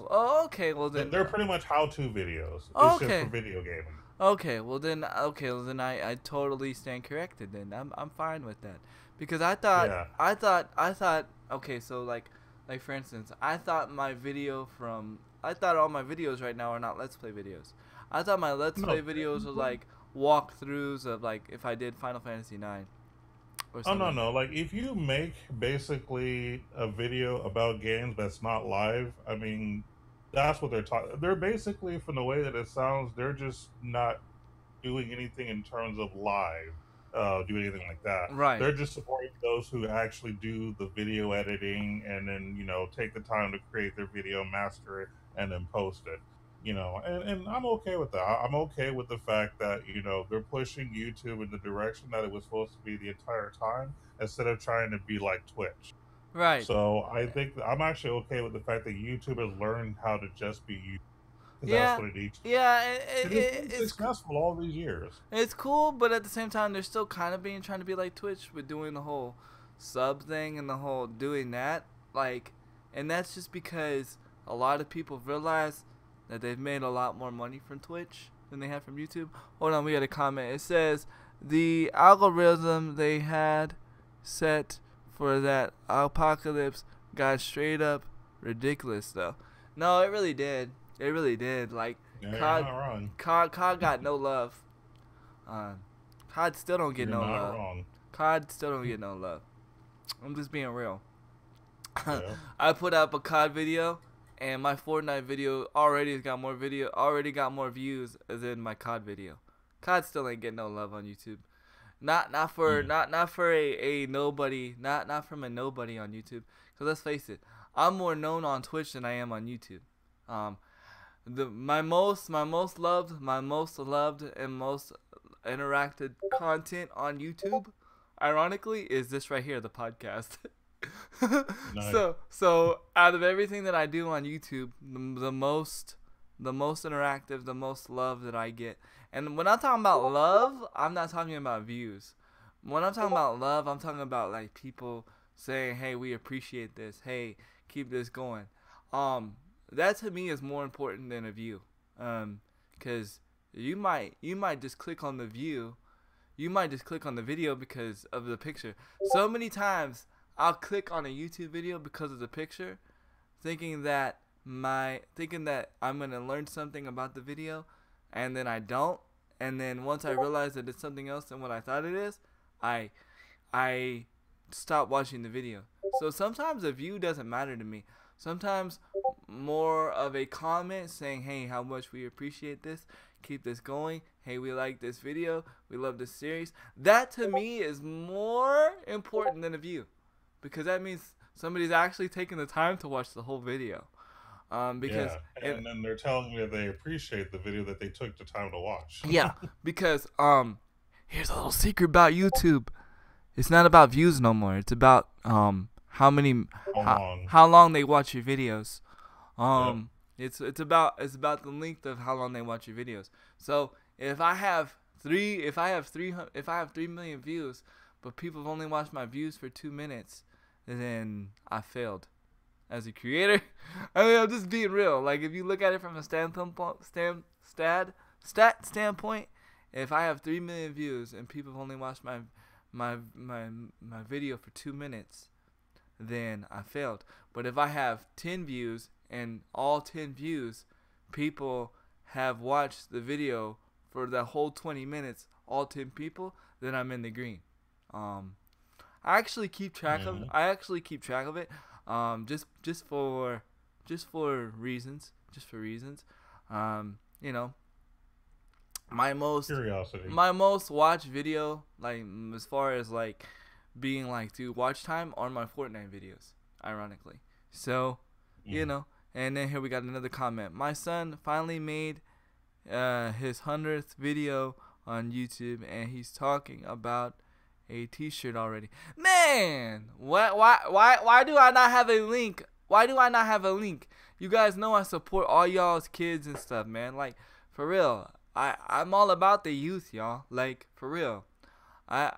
Plays. Okay, well then They're pretty much how-to videos. It's just for okay. video gaming. Okay, well then I totally stand corrected then. I'm fine with that. Because I thought Yeah. I thought okay, so like for instance, I thought all my videos right now are not let's play videos. I thought my let's play videos were like walkthroughs of like if I did Final Fantasy 9 or Oh something. no. Like if you make basically a video about games that's not live, I mean, that's what they're talking. They're basically, from the way that it sounds, they're just not doing anything in terms of live, do anything like that. Right. They're just supporting those who actually do the video editing and then take the time to create their video, master it, and then post it. And I'm okay with that. I'm okay with the fact that they're pushing YouTube in the direction that it was supposed to be the entire time, instead of trying to be like Twitch. Right. So I think I'm actually okay with the fact that YouTube has learned how to just be YouTube. Yeah, that's what it needs. Yeah, It's successful all these years. It's cool, but at the same time, they're still kind of trying to be like Twitch with doing the whole sub thing and the whole doing that. Like, and that's just because a lot of people realize that they've made a lot more money from Twitch than they have from YouTube. Hold on, we got a comment. It says the algorithm they had set for that apocalypse got straight up ridiculous, though. No, it really did. It really did. Like, COD got no love. COD still don't get no love. Wrong. COD still don't get no love. I'm just being real. Yeah. I put up a COD video, and my Fortnite video already got more views than my COD video. COD still ain't getting no love on YouTube. Not for a nobody. Not from a nobody on YouTube. Cause let's face it, I'm more known on Twitch than I am on YouTube. My most loved and most interacted content on YouTube, ironically, is this right here, the podcast. Nice. So out of everything that I do on YouTube, the most interactive, the most love that I get, and when I'm talking about love, I'm not talking about views. When I'm talking about love, I'm talking about like people saying, "Hey, we appreciate this. Hey, keep this going." That to me is more important than a view, because you might just click on the view, you might just click on the video because of the picture. So many times I'll click on a YouTube video because of the picture, thinking that I'm gonna learn something about the video, and then I don't, and then once I realize that it's something else than what I thought it is, I stop watching the video. So sometimes a view doesn't matter to me. Sometimes more of a comment saying, "Hey, how much we appreciate this. Keep this going. Hey, we like this video. We love this series." That to me is more important than a view, because that means somebody's actually taking the time to watch the whole video. Because and then they're telling you they appreciate the video that they took the time to watch. Yeah, because here's a little secret about YouTube. It's not about views no more. It's about how long they watch your videos. It's about the length of how long they watch your videos. So if I have 3 million views, but people have only watched my views for 2 minutes, then I failed as a creator. I mean, I'm just being real. Like, if you look at it from a standpoint, if I have 3 million views and people have only watched my video for 2 minutes, then I failed. But if I have 10 views and all 10 views, people have watched the video for the whole 20 minutes, all 10 people, then I'm in the green. I actually keep track of it. Just for reasons. My most watched video, like, as far as like being like to watch time, are my Fortnite videos, ironically. So, and then here we got another comment. My son finally made his 100th video on YouTube, and he's talking about a T-shirt already. Man, why do I not have a link? Why do I not have a link? You guys know I support all y'all's kids and stuff, man. Like, for real, I'm all about the youth, y'all. Like, for real, I'm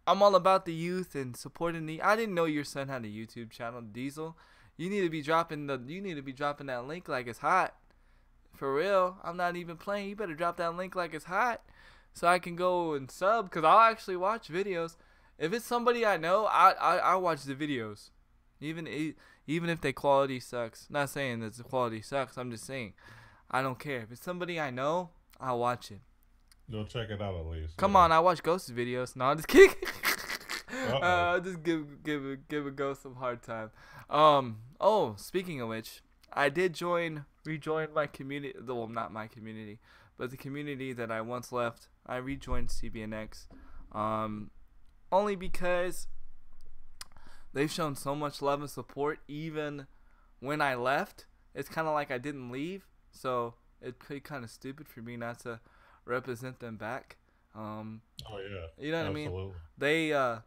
all about the youth and supporting the. I didn't know your son had a YouTube channel, Diesel. You need to be dropping that link like it's hot. For real, I'm not even playing. You better drop that link like it's hot, so I can go and sub. Cause I'll actually watch videos. If it's somebody I know, I watch the videos, even if the quality sucks. Not saying that the quality sucks. I'm just saying, I don't care. If it's somebody I know, I'll watch it. You'll check it out at least. Come on, I watch Ghost's videos. No, I'm just kidding. Just give a Ghost some hard time. Oh, speaking of which, I did rejoin my community. Well, not my community, but the community that I once left. I rejoined CBNX, only because they've shown so much love and support. Even when I left, it's kind of like I didn't leave, so it'd be kind of stupid for me not to represent them back. Oh yeah, you know what absolutely. I mean?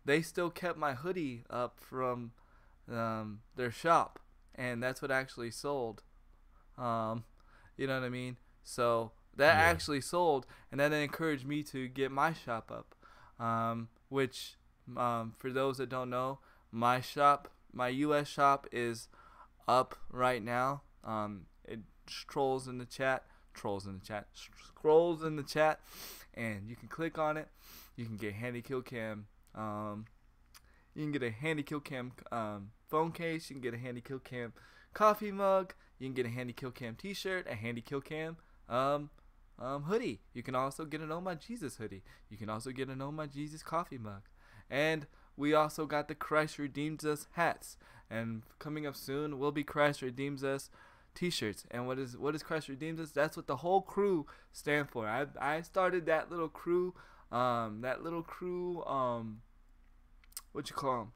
They still kept my hoodie up from their shop, and that's what actually sold. You know what I mean? So that actually sold, and that encouraged me to get my shop up. Which for those that don't know, my US shop is up right now. It scrolls in the chat, and you can click on it. You can get Handy Kill Cam. You can get a Handy Kill Cam phone case. You can get a Handy Kill Cam coffee mug. You can get a Handy Kill Cam t-shirt, a Handy Kill Cam hoodie. You can also get an Oh My Jesus hoodie. You can also get an Oh My Jesus coffee mug. And we also got the Christ Redeems Us hats. And coming up soon will be Christ Redeems Us t-shirts. And what is Christ Redeems Us? That's what the whole crew stand for. I started that little crew. What you call them?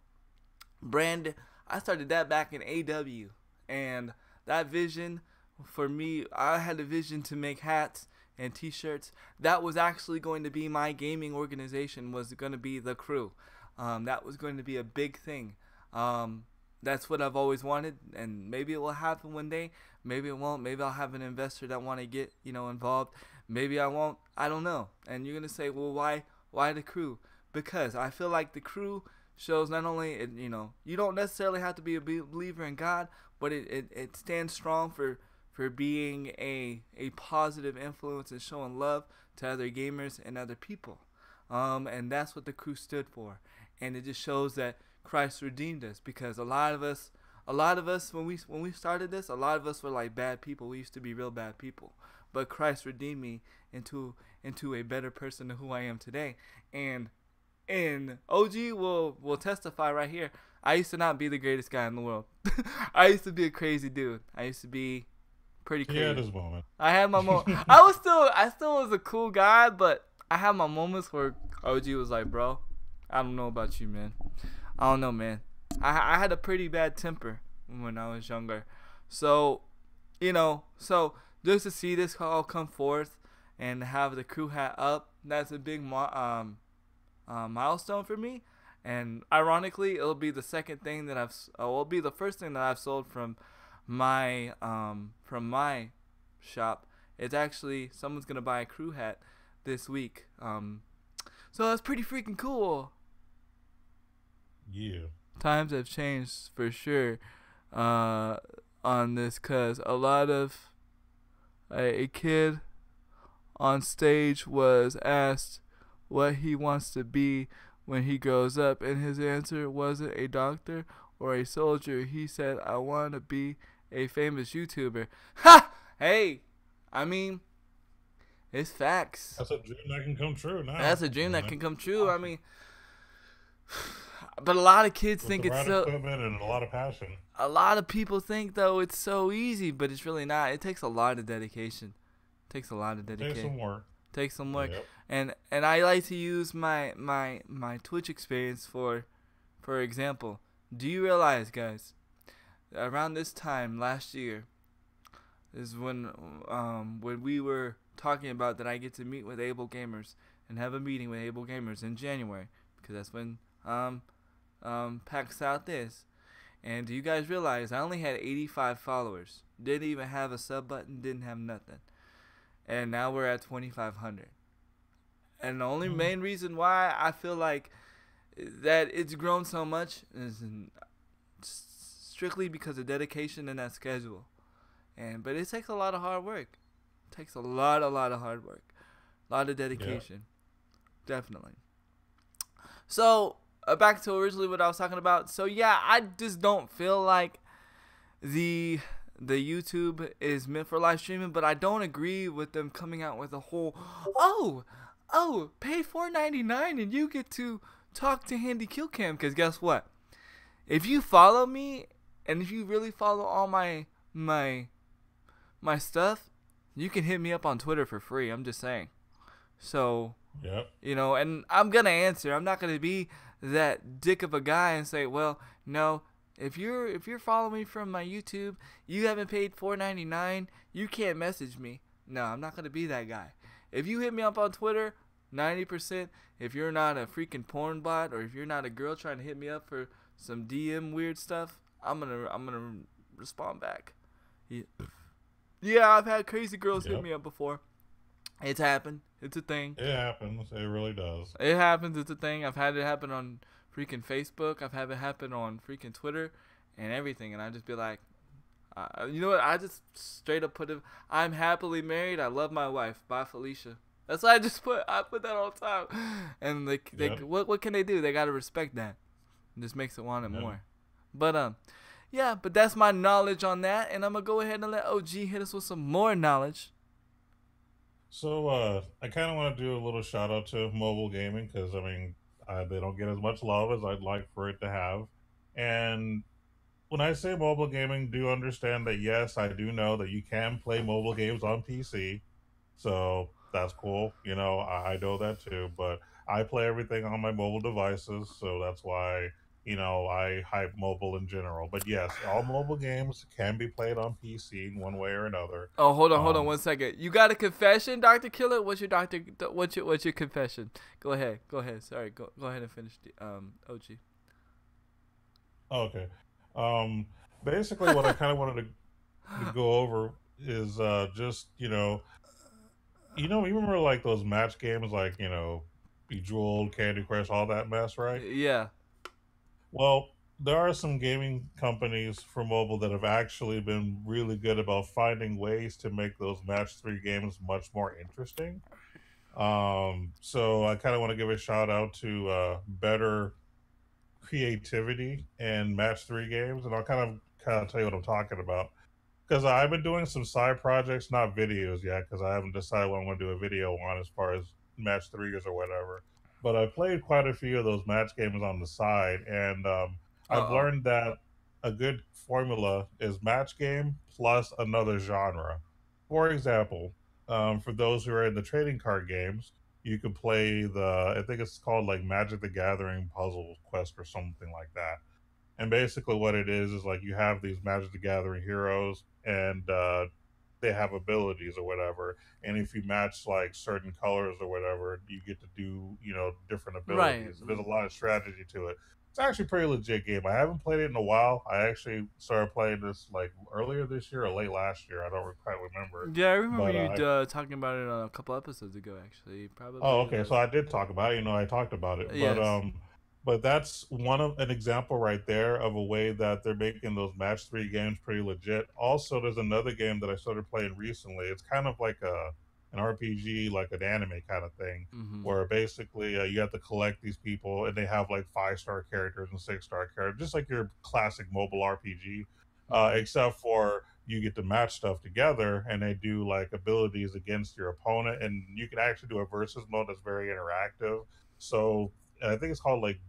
Brand. I started that back in AW, and that vision for me, I had a vision to make hats and t-shirts. That was actually going to be my gaming organization. Was going to be the crew. That was going to be a big thing. That's what I've always wanted, and maybe it will happen one day. Maybe it won't. Maybe I'll have an investor that want to get involved. Maybe I won't. I don't know. And you're gonna say, well, why the crew? Because I feel like the crew shows not only you don't necessarily have to be a believer in God, but it stands strong for being a positive influence and showing love to other gamers and other people. And that's what the crew stood for. And it just shows that Christ redeemed us, because a lot of us when we started this, a lot of us were like bad people. We used to be real bad people. But Christ redeemed me into a better person than who I am today. And OG will testify right here. I used to not be the greatest guy in the world. I used to be a crazy dude. I used to be pretty crazy. Yeah, this moment. I had my moment. I still was a cool guy, but I had my moments where OG was like, bro, I don't know about you, man. I don't know, man. I had a pretty bad temper when I was younger. So, just to see this all come forth and have the crew hat up, that's a big milestone for me. And ironically, it'll be the second thing that it'll be the first thing that I've sold from my shop. It's actually someone's gonna buy a crew hat this week. So that's pretty freaking cool. Yeah. Times have changed for sure on this, cause a lot of a kid on stage was asked what he wants to be when he grows up, and his answer wasn't a doctor or a soldier. He said, I want to be a famous YouTuber. Ha! Hey, I mean, it's facts. That's a dream that can come true now. That's a dream that can come true. I mean, but a lot of kids think it's so. Equipment and a lot of passion. A lot of people think though it's so easy, but it's really not. It takes a lot of dedication. Takes some work. Yep. And I like to use my Twitch experience for example. Do you realize, guys, around this time last year is when we were talking about that I get to meet with Able Gamers and have a meeting with Able Gamers in January, because that's when PAX South is. And do you guys realize I only had 85 followers? Didn't even have a sub button, didn't have nothing. And now we're at 2,500. And the only main reason why I feel like that it's grown so much is strictly because of dedication and that schedule. But it takes a lot of hard work. It takes a lot of hard work. A lot of dedication. Yeah. Definitely. So, back to originally what I was talking about. So, yeah, I just don't feel like the YouTube is meant for live streaming, but I don't agree with them coming out with a whole, pay $4.99 and you get to talk to Handy Kill Cam, because guess what? If you follow me and if you really follow all my stuff, you can hit me up on Twitter for free. I'm just saying. So, yep. You know, and I'm going to answer. I'm not going to be that dick of a guy and say, well, no, if you're following me from my YouTube, you haven't paid $4.99, you can't message me. No, I'm not going to be that guy. If you hit me up on Twitter, 90%, if you're not a freaking porn bot or if you're not a girl trying to hit me up for some DM weird stuff, I'm going to respond back. Yeah, I've had crazy girls hit me up before. It's happened. It's a thing. It happens. It really does. It happens. It's a thing. I've had it happen on freaking Facebook. I've had it happen on freaking Twitter and everything. And I just be like, you know what? I just straight up put it. I'm happily married. I love my wife. Bye, Felicia. That's what I just put. I put that all the time. And what can they do? They gotta respect that. It just makes it want it more. But yeah. But that's my knowledge on that. And I'm gonna go ahead and let OG hit us with some more knowledge. So I kind of want to do a little shout out to mobile gaming, because I mean they don't get as much love as I'd like for it to have. And when I say mobile gaming, do understand that yes, I do know that you can play mobile games on PC, so that's cool. You know, I know that too, but I play everything on my mobile devices, so that's why, you know, I hype mobile in general. But yes, all mobile games can be played on PC in one way or another. Oh, hold on 1 second. You got a confession, Dr. Killer? What's your confession? Go ahead. Sorry, go ahead and finish the OG. Okay. Basically what I kind of wanted to go over is just, you remember like those match games, like, you know, Bejeweled, Candy Crush, all that mess, right? Yeah. Well, there are some gaming companies for mobile that have actually been really good about finding ways to make those match 3 games much more interesting. So I kind of want to give a shout out to better creativity in match 3 games, and I'll kind of tell you what I'm talking about, because I've been doing some side projects, not videos yet, because I haven't decided what I'm going to do a video on as far as match 3s or whatever. But I played quite a few of those match games on the side, and I've learned that a good formula is match game plus another genre. For example, for those who are in the trading card games, you could play I think it's called like Magic the Gathering Puzzle Quest or something like that. And basically what it is like you have these Magic the Gathering heroes, and they have abilities or whatever. And if you match like certain colors or whatever, you get to do, you know, different abilities. Right. There's a lot of strategy to it. It's actually a pretty legit game. I haven't played it in a while. I actually started playing this like earlier this year or late last year. I don't quite remember. Yeah, I remember you talking about it a couple episodes ago, actually. Probably. Oh, okay. So I did talk about it. You know, I talked about it. Yes. But that's an example right there of a way that they're making those match 3 games pretty legit. Also, there's another game that I started playing recently. It's kind of like an RPG, like an anime kind of thing, where basically you have to collect these people, and they have like 5-star characters and 6-star characters, just like your classic mobile RPG, except for you get to match stuff together, and they do like abilities against your opponent, and you can actually do a versus mode that's very interactive. So I think it's called like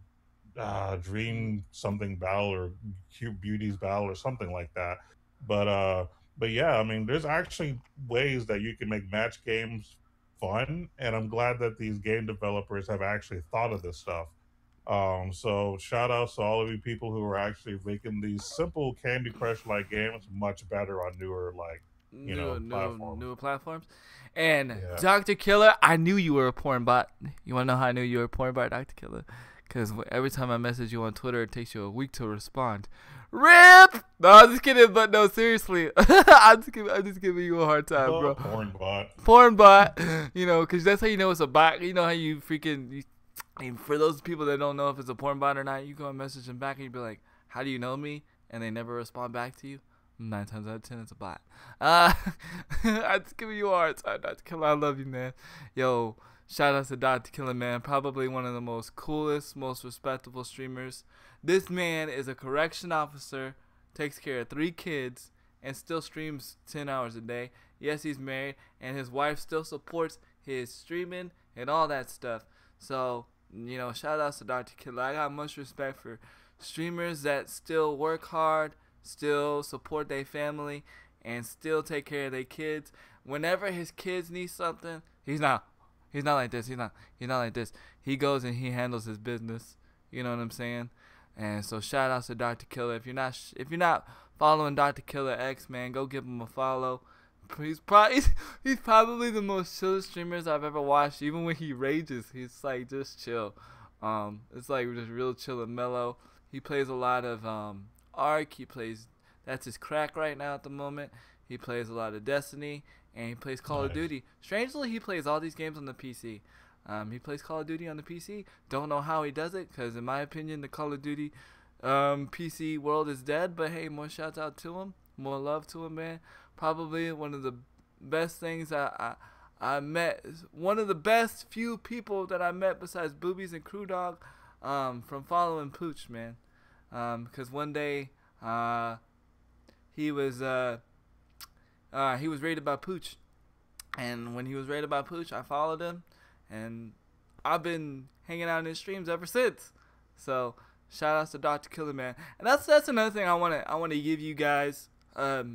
Dream something Battle or Cute Beauties Battle or something like that. But yeah, I mean, there's actually ways that you can make match games fun, and I'm glad that these game developers have actually thought of this stuff. So shout outs to all of you people who are actually making these simple Candy Crush like games much better on newer like platforms. newer platforms. And Yeah. Dr. Killer, I knew you were a porn bot. You want to know how I knew you were a porn bot, Dr. Killer? Because every time I message you on Twitter, it takes you a week to respond. RIP! No, I'm just kidding, but no, seriously. I'm just giving you a hard time, bro. Porn bot. Porn bot. Because that's how you know it's a bot. You know how you freaking... And for those people that don't know if it's a porn bot or not, you go and message them back and you be like, how do you know me? And they never respond back to you. 9 times out of 10, it's a bot. I'm just giving you a hard time, Dr. Killer. I love you, man. Yo, shout out to Dr. Killer, man. Probably one of the most coolest, most respectable streamers. This man is a correction officer, takes care of 3 kids, and still streams 10 hours a day. Yes, he's married, and his wife still supports his streaming and all that stuff. So, shout outs to Dr. Killer. I got much respect for streamers that still work hard, still support their family, and still take care of their kids. Whenever his kids need something, he's not like this. He's not like this. He goes and he handles his business. You know what I'm saying? And so shout outs to Dr. Killer. If you're not following Dr. Killer X, man, go give him a follow. He's probably the most chill streamers I've ever watched. Even when he rages, he's like just chill. It's like just real chill and mellow. He plays a lot of Ark. That's his crack right now at the moment. He plays a lot of Destiny, and he plays Call of Duty. Strangely, he plays all these games on the PC. He plays Call of Duty on the PC. Don't know how he does it, because in my opinion, the Call of Duty PC world is dead. But hey, more shouts out to him. More love to him, man. Probably one of the best things I met. One of the best few people that I met besides Boobies and Crew Dog from following Pooch, man. Because one day he was rated by Pooch. And when he was rated by Pooch, I followed him. And I've been hanging out in his streams ever since. So shout outs to Dr. Killer, man. And that's another thing I wanna give you guys a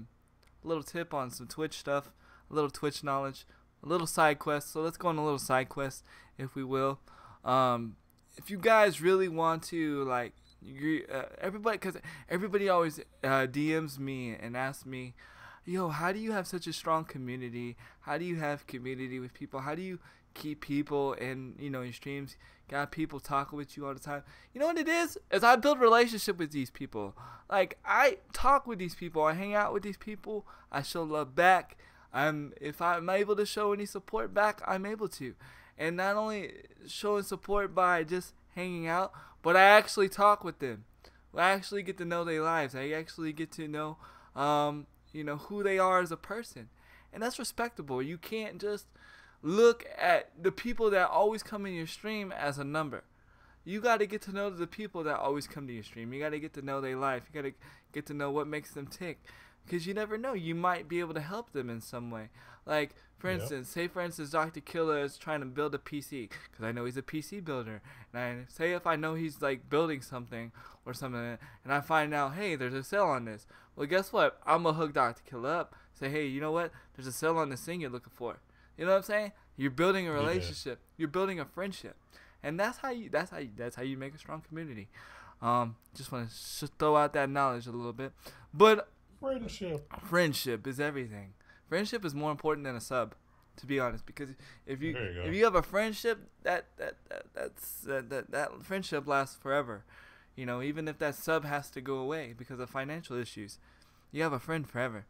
little tip on some Twitch stuff, a little Twitch knowledge, a little side quest. So let's go on a little side quest, if we will. If you guys really want to everybody always DMs me and asks me, yo, how do you have such a strong community? How do you have community with people? How do you keep people in your streams? Got people talking with you all the time. You know what it is I build relationship with these people. Like, I talk with these people, I hang out with these people, I show love back. If I'm able to show any support back, I'm able to. And not only showing support by just hanging out, but I actually talk with them. I actually get to know their lives. I actually get to know who they are as a person. And that's respectable. You can't just look at the people that always come in your stream as a number. You got to get to know the people that always come to your stream. You got to get to know their life. You got to get to know what makes them tick. Because you never know. You might be able to help them in some way. Like, for instance, say for instance, Dr. Killer is trying to build a PC. Because I know he's a PC builder. And if I know he's like building something or something. And I find out, hey, there's a sale on this. Well, guess what? I'm going to hook Dr. Killer up. Say, hey, you know what? There's a sale on this thing you're looking for. You know what I'm saying? You're building a relationship. Yeah. You're building a friendship, and that's how you make a strong community. Just want to throw out that knowledge a little bit, but friendship is everything. Friendship is more important than a sub, to be honest. Because if you have a friendship, that friendship lasts forever. Even if that sub has to go away because of financial issues, you have a friend forever.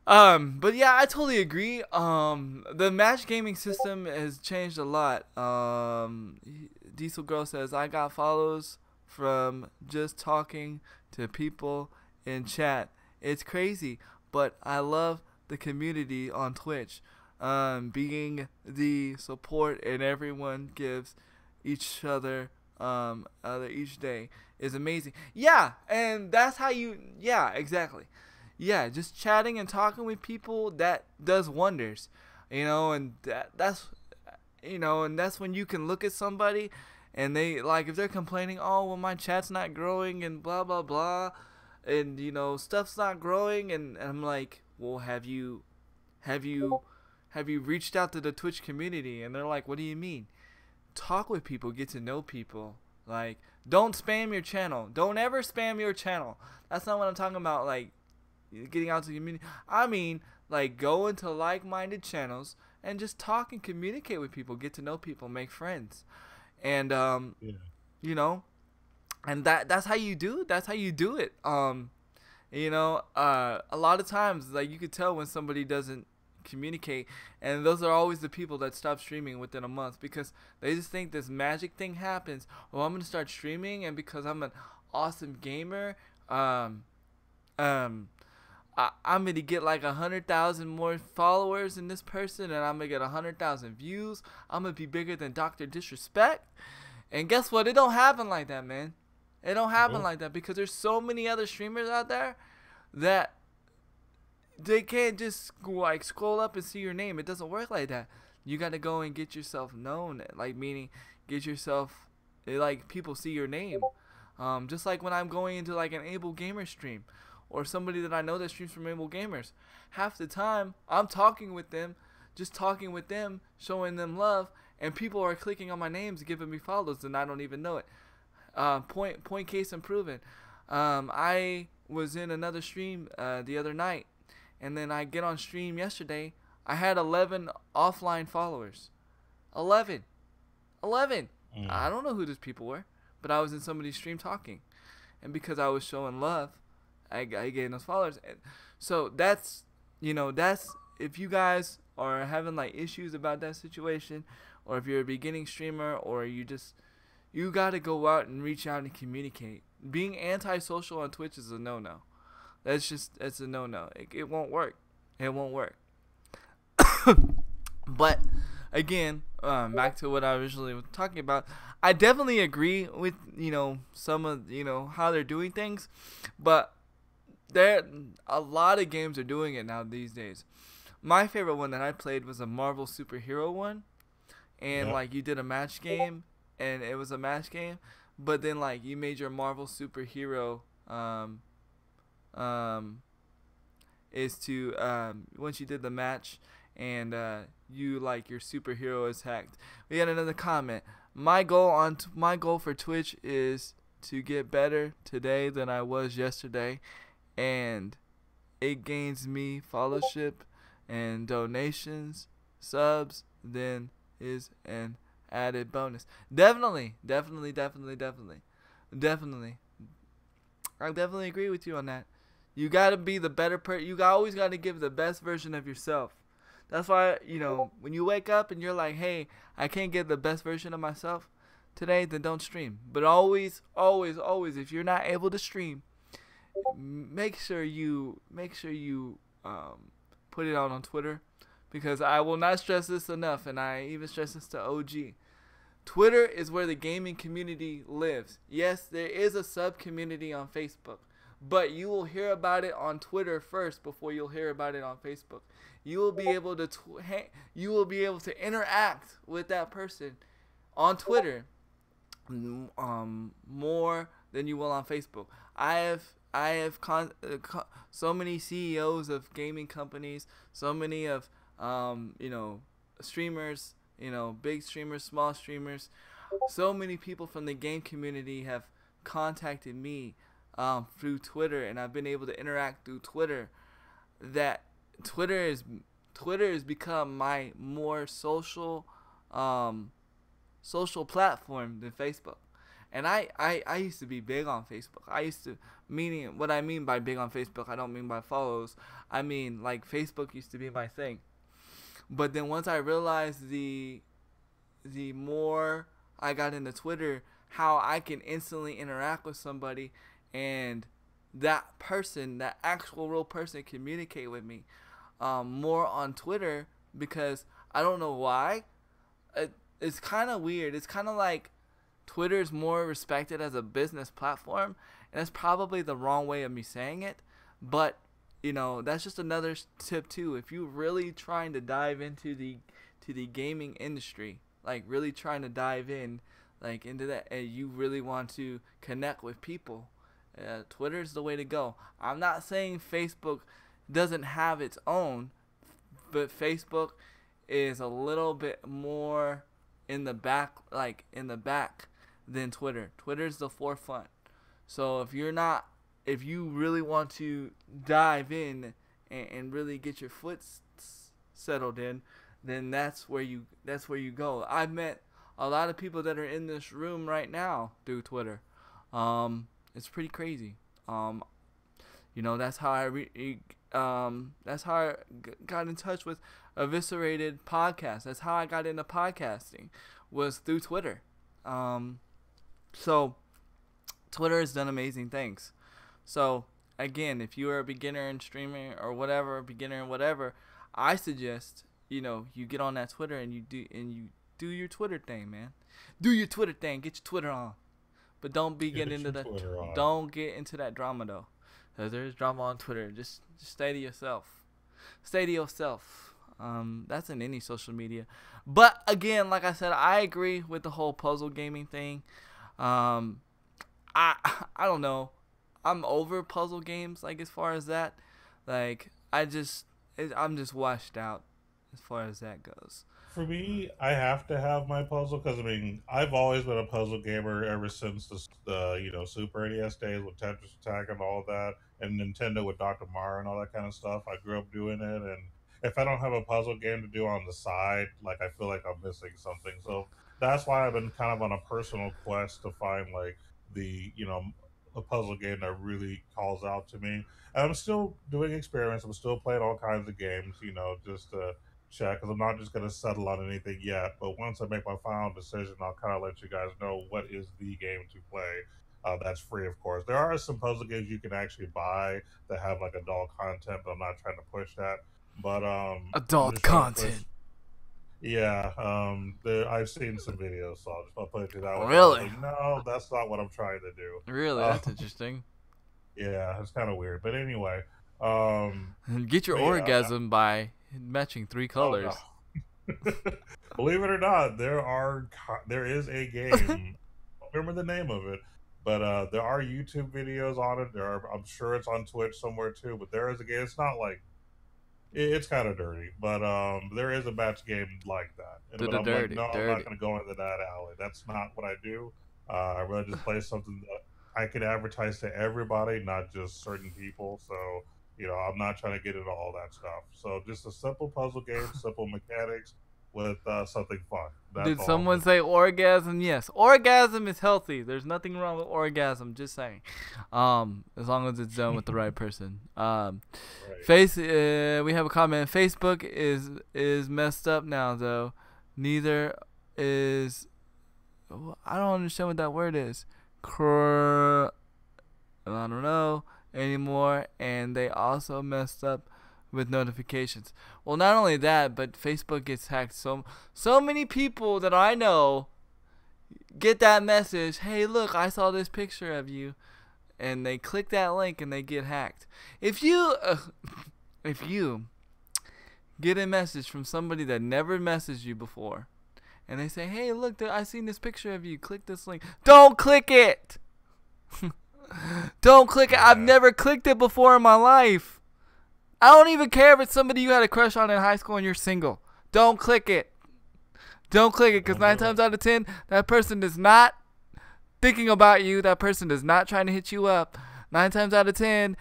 But yeah, I totally agree. The match gaming system has changed a lot. Diesel Girl says, I got follows from just talking to people in chat. It's crazy, but I love the community on Twitch. Being the support and everyone gives each other each day is amazing. Yeah, and that's how exactly. Yeah, just chatting and talking with people, that does wonders, and that's when you can look at somebody and they, like, if they're complaining, oh, well, my chat's not growing and blah, blah, blah, and, stuff's not growing, and I'm like, well, have you reached out to the Twitch community? And they're like, what do you mean? Talk with people, get to know people. Like, don't spam your channel. Don't ever spam your channel. That's not what I'm talking about, like, getting out to the community. I mean, Like, go into like-minded channels and just talk and communicate with people, get to know people, make friends. And Yeah. you know, and that's how you do it. A lot of times, like, you could tell when somebody doesn't communicate, and those are always the people that stop streaming within a month, because they just think this magic thing happens. Oh, I'm gonna start streaming, and because I'm an awesome gamer, I'm gonna get like 100,000 more followers than this person, and I'm gonna get 100,000 views. I'm gonna be bigger than Dr. Disrespect. And guess what? It don't happen like that, man. It don't happen like that, because there's so many other streamers out there that they can't just like scroll up and see your name. It doesn't work like that. You got to go and get yourself known, like, meaning get yourself, like, people see your name. Just like when I'm going into like an Able Gamer stream, or somebody that I know that streams from Able Gamers, half the time I'm talking with them, showing them love, and people are clicking on my names, giving me follows, and I don't even know it. Point case and proven. I was in another stream the other night, and then I get on stream yesterday. I had 11 offline followers. 11. I don't know who these people were, but I was in somebody's stream talking, and because I was showing love, I gained those followers. And so that's if you guys are having like issues about that situation, or if you're a beginning streamer, or you got to go out and reach out and communicate. Being antisocial on Twitch is a no-no. It's a no-no. It won't work. It won't work. But again, back to what I originally was talking about, I definitely agree with some of how they're doing things, but a lot of games are doing it now these days. My favorite one that I played was a Marvel superhero one, and like you did a match game, and it was a match game, but then like you made your Marvel superhero is to once you did the match, and you like your superhero is hacked. We had another comment. My goal for Twitch is to get better today than I was yesterday, and it gains me followership and donations, subs, then is an added bonus. Definitely. I definitely agree with you on that. You gotta be the better person. You always gotta give the best version of yourself. That's why, when you wake up and you're like, hey, I can't get the best version of myself today, then don't stream. But always, if you're not able to stream, make sure you put it out on Twitter, because I will not stress this enough, and I even stress this to OG. Twitter is where the gaming community lives. Yes, there is a sub community on Facebook, but you will hear about it on Twitter first before you'll hear about it on Facebook. You will be able to interact with that person on Twitter more than you will on Facebook. I have so many CEOs of gaming companies, so many of streamers, big streamers, small streamers. So many people from the game community have contacted me through Twitter, and I've been able to interact through Twitter. That Twitter has become my more social platform than Facebook. And I used to be big on Facebook. Meaning what I mean by big on Facebook, I don't mean by follows. I mean, like, Facebook used to be my thing. But then once I realized the more I got into Twitter, how I can instantly interact with somebody, and that actual real person, communicate with me more on Twitter, because I don't know why. It's kind of weird. It's kind of like Twitter is more respected as a business platform, and that's probably the wrong way of me saying it, but that's just another tip too. If you're really trying to dive into the gaming industry, like really trying to dive in like into that, and you really want to connect with people, Twitter is the way to go. I'm not saying Facebook doesn't have its own, but Facebook is a little bit more in the back than Twitter. Twitter's the forefront. So if you really want to dive in and really get your foot settled in, then that's where you go. I've met a lot of people that are in this room right now through Twitter. It's pretty crazy. That's how I got in touch with Eviscerated Podcast. That's how I got into podcasting, was through Twitter. So Twitter has done amazing things. So again, if you are a beginner in streaming or whatever, I suggest you get on that Twitter and you do your Twitter thing, man. Do your Twitter thing. Get your Twitter on. But don't get into that drama though. Cause there's drama on Twitter. Just stay to yourself. Stay to yourself. That's in any social media. But again, like I said, I agree with the whole puzzle gaming thing. I don't know. I'm over puzzle games, like, as far as that. Like, I'm just washed out as far as that goes. For me, I have to have my puzzle because, I mean, I've always been a puzzle gamer ever since the Super NES days with Tetris Attack and all of that, and Nintendo with Dr. Mario and all that kind of stuff. I grew up doing it, and if I don't have a puzzle game to do on the side, like, I feel like I'm missing something. So that's why I've been kind of on a personal quest to find, like, a puzzle game that really calls out to me. And I'm still doing experiments. I'm still playing all kinds of games, just to check, because I'm not just going to settle on anything yet. But once I make my final decision, I'll kind of let you guys know what is the game to play. That's free, of course. There are some puzzle games you can actually buy that have, like, adult content, but I'm not trying to push that. But adult content. Yeah, I've seen some videos, so I'll put it to that one. Really? Like, no, that's not what I'm trying to do. Really? That's interesting. Yeah, it's kind of weird. But anyway. Get your orgasm by matching 3 colors. Oh, no. Believe it or not, there is a game. I don't remember the name of it, but there are YouTube videos on it. I'm sure it's on Twitch somewhere too, but there is a game. It's not like... It's kind of dirty, but there is a match game like that. I'm not going to go into that alley. That's not what I do. I really just play something that I can advertise to everybody, not just certain people. So, I'm not trying to get into all that stuff. So just a simple puzzle game, simple mechanics with something fun. Did someone say orgasm? Yes. Orgasm is healthy. There's nothing wrong with orgasm. Just saying. As long as it's done with the right person. Right. We have a comment. Facebook is messed up now, though. Neither is... I don't understand what that word is. I don't know anymore. And they also messed up with notifications. Well, not only that, but Facebook gets hacked. So many people that I know get that message, hey, look, I saw this picture of you, and they click that link and they get hacked. If you get a message from somebody that never messaged you before, and they say, hey, look, I seen this picture of you, click this link. Don't click it. Don't click it. I've never clicked it before in my life. I don't even care if it's somebody you had a crush on in high school and you're single. Don't click it. Don't click it, because 9 times out of 10, that person is not thinking about you. That person is not trying to hit you up. 9 times out of 10,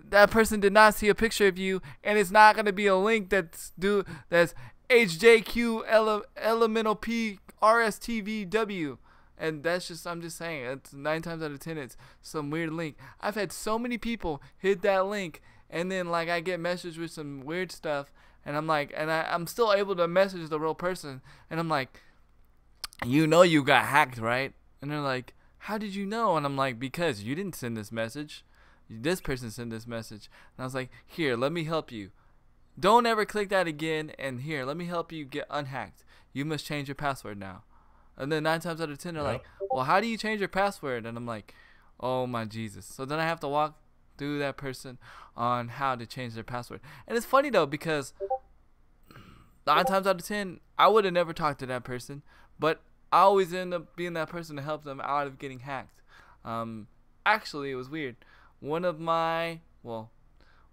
that person did not see a picture of you, and it's not going to be a link that's HJQ elemental P RSTVW. And that's just, I'm just saying, it's 9 times out of 10, it's some weird link. I've had so many people hit that link, and then, like, I get messaged with some weird stuff, and I'm like, and I'm still able to message the real person, and I'm like, you got hacked, right? And they're like, how did you know? And I'm like, because you didn't send this message. This person sent this message. And I was like, here, let me help you. Don't ever click that again, and here, let me help you get unhacked. You must change your password now. And then 9 times out of 10, they're like, well, how do you change your password? And I'm like, oh my Jesus. So then I have to walk through that person on how to change their password. And it's funny though, because 9 times out of 10, I would have never talked to that person, but I always end up being that person to help them out of getting hacked. Actually, it was weird. One of my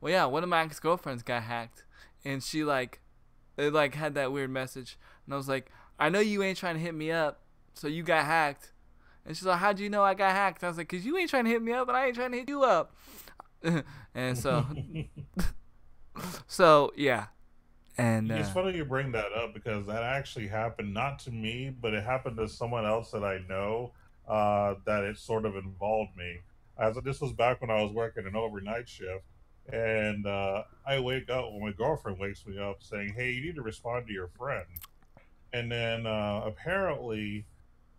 ex-girlfriends got hacked, and she had that weird message, and I was like, I know you ain't trying to hit me up, so you got hacked. And she's like, how'd you know I got hacked? I was like, because you ain't trying to hit me up, and I ain't trying to hit you up. And so So yeah, and It's funny you bring that up because that actually happened not to me, but it happened to someone else that I know. That it sort of involved me. As this was back when I was working an overnight shift, and I wake up when my girlfriend wakes me up saying, "Hey, you need to respond to your friend." And then apparently,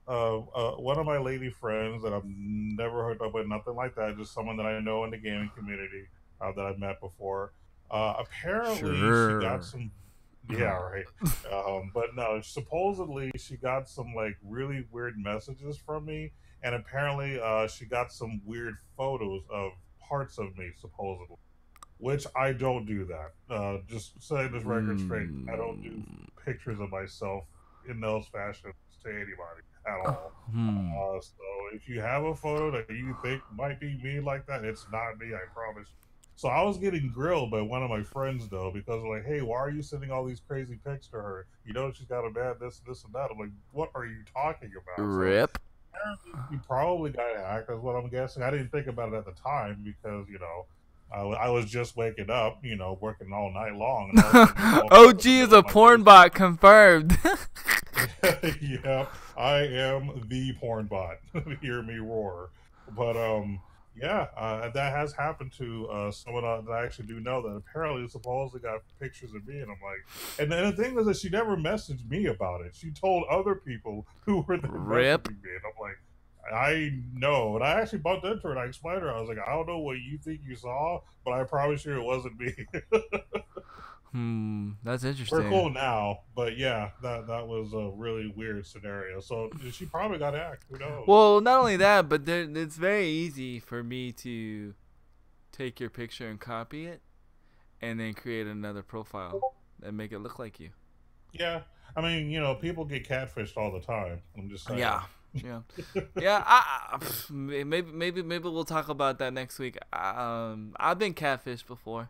one of my lady friends that I've never heard of, but nothing like that, just someone that I know in the gaming community that I've met before. Apparently, she got sure. some. Yeah, right. But no, supposedly she got some like really weird messages from me, and apparently she got some weird photos of parts of me, supposedly. Which I don't do that. Just setting this record straight, I don't do Mm, pictures of myself in those fashions to anybody at all. hmm. So if you have a photo that you think might be me like that, it's not me, I promise. So I was getting grilled by one of my friends though, because like, hey, why are you sending all these crazy pics to her? You know she's got a bad this, and that. I'm like, what are you talking about? So Rip. apparently he probably got hacked, is what I'm guessing. I didn't think about it at the time because I was just waking up, working all night long, and all of a sudden you woke up in OG the is middle a of my porn day. bot confirmed. Yeah, I am the porn bot. Hear me roar. But yeah, that has happened to someone that I actually do know that apparently supposedly got pictures of me, and I'm like, and then the thing is that she never messaged me about it. She told other people who were then Rip. messaging me, and I'm like, I know, and I actually bumped into her and I explained to her. I was like, I don't know what you think you saw, but I promise you it wasn't me. That's We're interesting. cool now, but yeah, that was a really weird scenario. So she probably got hacked. Who knows? Well, not only that, but it's very easy for me to take your picture and copy it, and then create another profile and make it look like you. Yeah, I mean, people get catfished all the time. I'm just Yeah, saying. yeah, yeah. Maybe we'll talk about that next week. I've been catfished before.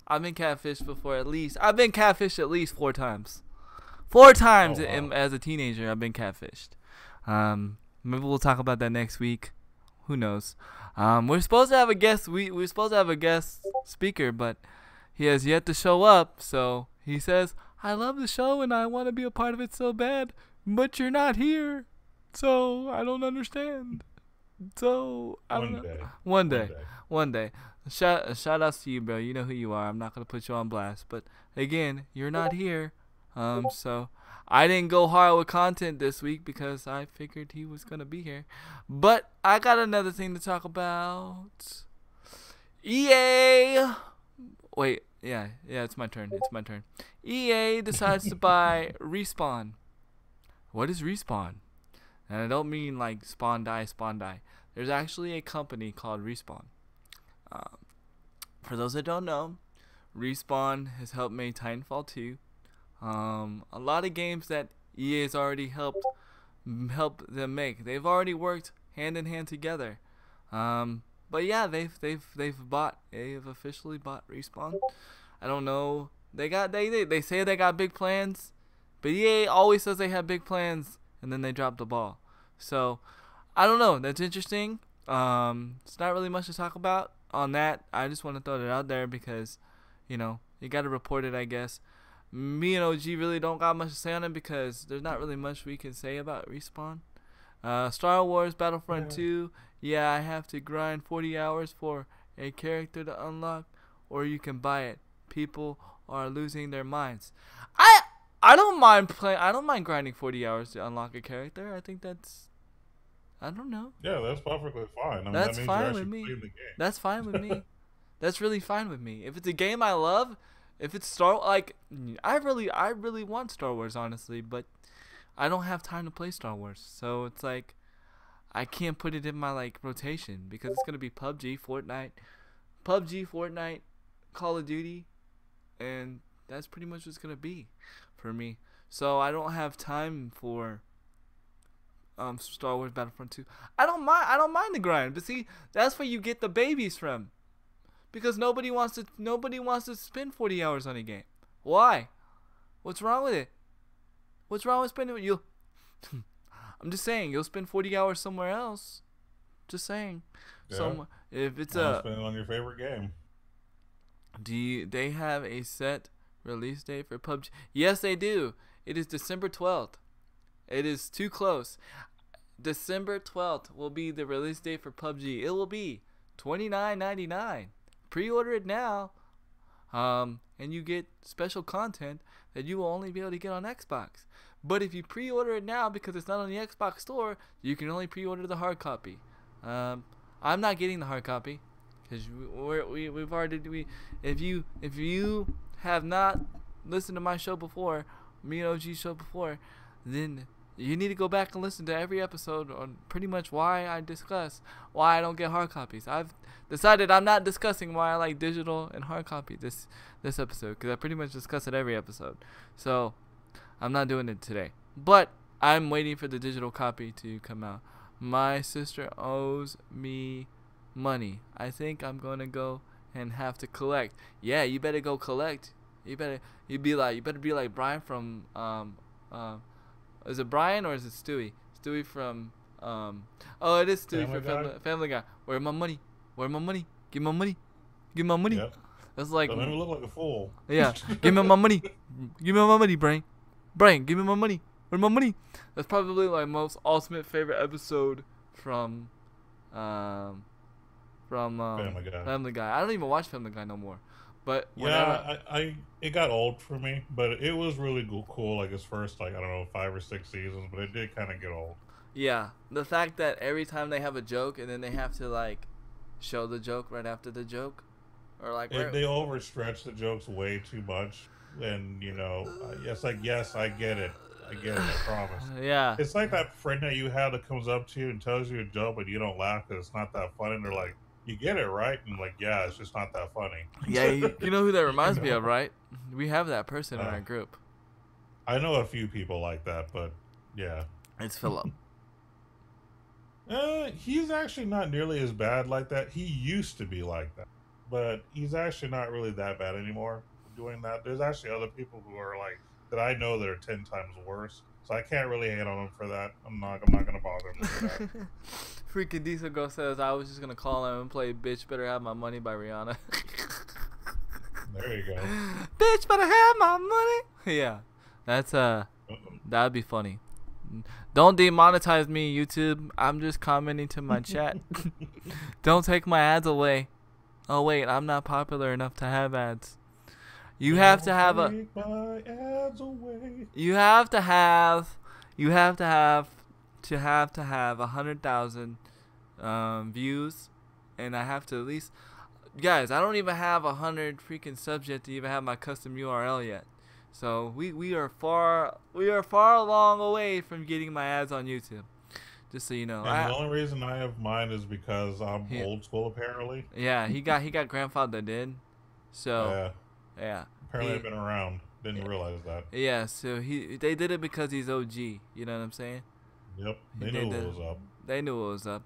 At least. I've been catfished at least 4 times. Four Oh times wow. as a teenager, I've been catfished. Maybe we'll talk about that next week. Who knows? We're supposed to have a guest. We're supposed to have a guest speaker, but he has yet to show up. So he says, "I love the show and I want to be a part of it so bad, but you're not here. So I don't understand. So I don't One know." day. One One day, day. one day. Shout outs to you, bro. You know who you are. I'm not gonna put you on blast, but again, you're not here. So I didn't go hard with content this week because I figured he was gonna be here. But I got another thing to talk about. EA. Wait, yeah, it's my turn. EA decides to buy Respawn. What is Respawn? And I don't mean like Spawn Die. There's actually a company called Respawn. Um, for those that don't know, Respawn has helped make Titanfall 2. A lot of games that EA has already helped them make. They've already worked hand in hand together. But yeah, they've officially bought Respawn. I don't know. They say they got big plans, but EA always says they have big plans and then they drop the ball. So I don't know. That's interesting. It's not really much to talk about on that. I just want to throw it out there because, you got to report it, I guess. Me and OG really don't got much to say on it because there's not really much we can say about Respawn. Star Wars Battlefront Yeah. 2. Yeah, I have to grind 40 hours for a character to unlock, or you can buy it. People are losing their minds. I don't mind playing. I don't mind grinding 40 hours to unlock a character. I think I don't know. Yeah, that's perfectly fine. I mean, that That's means you're fine with actually me. playing the game. That's fine with me. That's really fine with me. If it's a game I love, if it's Star like I really want Star Wars honestly, but I don't have time to play Star Wars. So it's like I can't put it in my like rotation because it's going to be PUBG, Fortnite, Call of Duty, and that's pretty much what it's going to be for me. So I don't have time for Star Wars Battlefront 2. I don't mind the grind, but see, that's where you get the babies from. Because nobody wants to spend 40 hours on a game. Why? What's wrong with it? What's wrong with spending you? I'm just saying, you'll spend 40 hours somewhere else. Just saying. Yeah. If it's Spend it on your favorite game. They have a set release date for PUBG? Yes, they do. It is December 12th. It is too close. December 12th will be the release date for PUBG. It will be $29.99. Pre-order it now. And you get special content that you will only be able to get on Xbox. But if you pre-order it now because it's not on the Xbox store, you can only pre-order the hard copy. I'm not getting the hard copy because we've already if you have not listened to my show before, me and OG show before, then you need to go back and listen to every episode on pretty much why I discuss why I don't get hard copies. I've decided I'm not discussing why I like digital and hard copy this episode because I pretty much discuss it every episode. So I'm not doing it today. But I'm waiting for the digital copy to come out. My sister owes me money. I think I'm going to go and have to collect. Yeah, you better go collect. You better be like Brian from is it Brian or is it Stewie? Stewie from oh, it is Stewie from Family Guy. Where my money? Where my money? Give me my money. Give me my money. Yep. That's like don't let me look like a fool. Yeah. Give me my money. Give me my money, Brian. Brian, give me my money. Where's my money? That's probably my most ultimate favorite episode from Family Guy. I don't even watch Family Guy no more. But yeah, it got old for me, but it was really cool. Like its first, I don't know, 5 or 6 seasons, but it did kind of get old. Yeah, the fact that every time they have a joke and then they have to like show the joke right after the joke, or like they overstretch the jokes way too much, and it's like yes, I get it, I promise. Yeah, it's like that friend that you have that comes up to you and tells you a joke, but you don't laugh because it's not that funny. And they're like, you get it, right? And like, yeah, it's just not that funny. Yeah, you know who that reminds me of, right? We have that person in our group. I know a few people like that, but yeah. It's Philip. He's actually not nearly as bad like that. He used to be like that, but he's actually not really that bad anymore doing that. There's actually other people who are like, that I know that are 10 times worse. So I can't really hate on him for that. I'm not gonna bother him with that. Freaking Diesel Girl says I was just gonna call him and play "Bitch Better Have My Money" by Rihanna. There you go. Bitch better have my money. Yeah, that's that'd be funny. Don't demonetize me, YouTube. I'm just commenting to my chat. Don't take my ads away. Oh wait, I'm not popular enough to have ads. You have to have a. You have to have 100,000 views, and I have to at least. Guys, I don't even have 100 freaking subjects to even have my custom URL yet. So we are far along away from getting my ads on YouTube. Just so you know. And the only reason I have mine is because I'm old school apparently. Yeah, he got grandfathered in. So yeah. Apparently I've been around. Didn't realize that. Yeah, so they did it because he's OG. You know what I'm saying? Yep. They knew what was up. They knew what was up.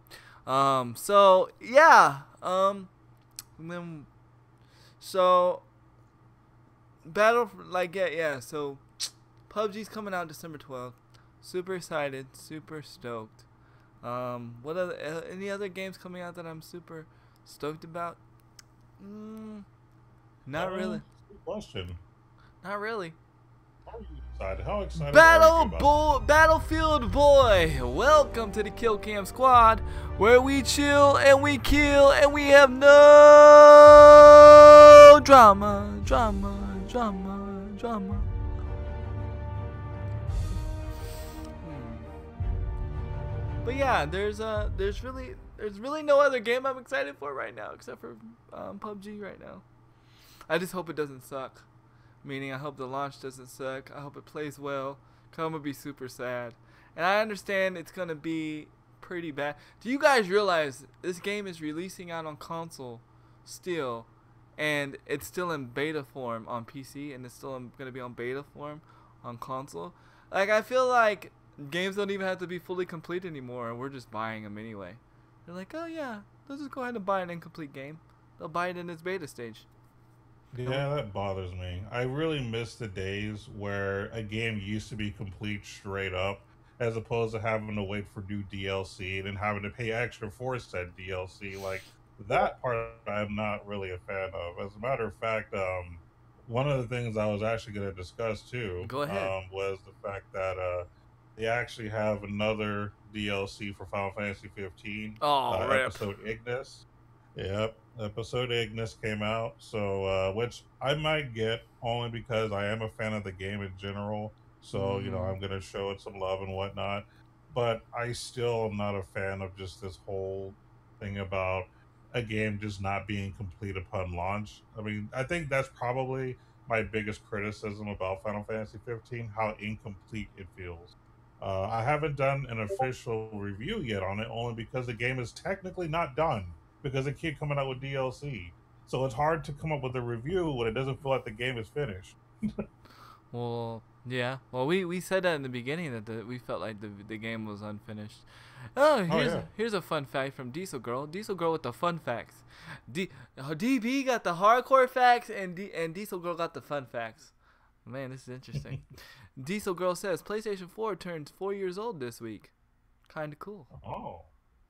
So yeah. Then so so PUBG's coming out December 12th. Super excited, super stoked. What other any other games coming out that I'm super stoked about? Not really. Good question. Not really. How excited Battlefield Boy, welcome to the Kill Cam Squad, where we chill and we kill and we have no drama. But yeah, there's really no other game I'm excited for right now except for PUBG right now. I just hope it doesn't suck. Meaning, I hope the launch doesn't suck. I hope it plays well. Cause I'm gonna be super sad. And I understand it's gonna be pretty bad. Do you guys realize this game is releasing out on console still, and it's still in beta form on PC, and it's still gonna be on beta form on console? Like, I feel like games don't even have to be fully complete anymore, and we're just buying them anyway. They're like, oh yeah, let's just go ahead and buy an incomplete game. They'll buy it in its beta stage. Yeah, that bothers me. I really miss the days where a game used to be complete straight up, as opposed to having to wait for new DLC and then having to pay extra for said DLC. Like, That part I'm not really a fan of. As a matter of fact, one of the things I was actually going to discuss too Go ahead. was the fact that they actually have another DLC for Final Fantasy 15, Oh, rip. episode Ignis. Yep, episode Ignis came out, so which I might get only because I am a fan of the game in general. So Mm-hmm. I'm gonna show it some love and whatnot. But I still am not a fan of just this whole thing about a game just not being complete upon launch. I mean, I think that's probably my biggest criticism about Final Fantasy 15, how incomplete it feels. I haven't done an official review yet on it, only because the game is technically not done because they keep coming out with DLC. So it's hard to come up with a review when it doesn't feel like the game is finished. Well, yeah. Well, we said that in the beginning that we felt like the game was unfinished. Oh, Oh yeah, here's a fun fact from Diesel Girl. Diesel Girl with the fun facts. DB got the hardcore facts and Diesel Girl got the fun facts. Man, this is interesting. Diesel Girl says PlayStation 4 turns 4 years old this week. Kind of cool. oh,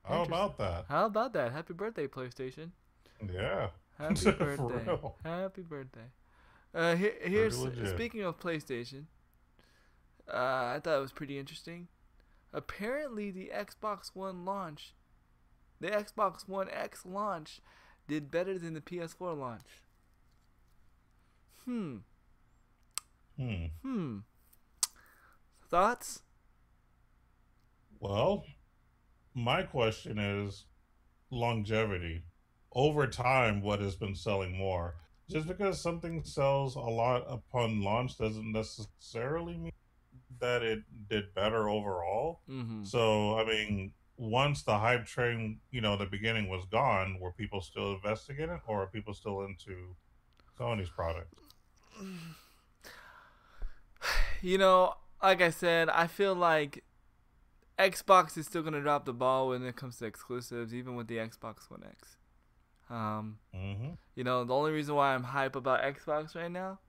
how about that? How about that? Happy birthday, PlayStation. Yeah, Happy for birthday. real. Happy birthday. Here's Pretty legit. speaking of PlayStation. I thought it was pretty interesting. Apparently, the Xbox One X launch, did better than the PS4 launch. Hmm. Hmm. Thoughts? Well, my question is longevity. Over time, what has been selling more? Just because something sells a lot upon launch doesn't necessarily mean that it did better overall. Mm-hmm. So, I mean, once the hype train, the beginning was gone, were people still investing in it, or are people still into Sony's product? You know, like I said, I feel like Xbox is still gonna drop the ball when it comes to exclusives, even with the Xbox One X. Mm-hmm. The only reason why I'm hype about Xbox right now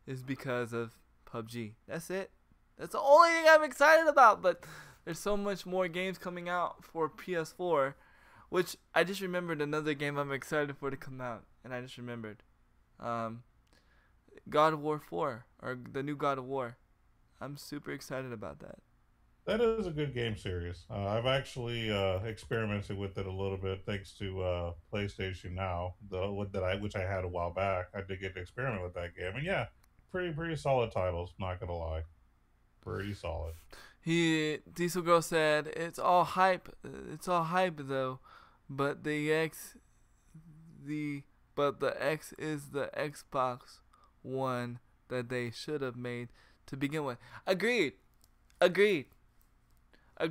is because of PUBG. That's it. That's the only thing I'm excited about. But there's so much more games coming out for PS4, which I just remembered another game I'm excited for to come out, and I just remembered, God of War 4 or the new God of War. I'm super excited about that. That is a good game series. I've actually experimented with it a little bit, thanks to PlayStation Now, which I had a while back. I did get to experiment with that game, and yeah, pretty solid titles. Not gonna lie, pretty solid. Diesel Girl said it's all hype. It's all hype though, but the X is the Xbox One that they should have made to begin with. Agreed. If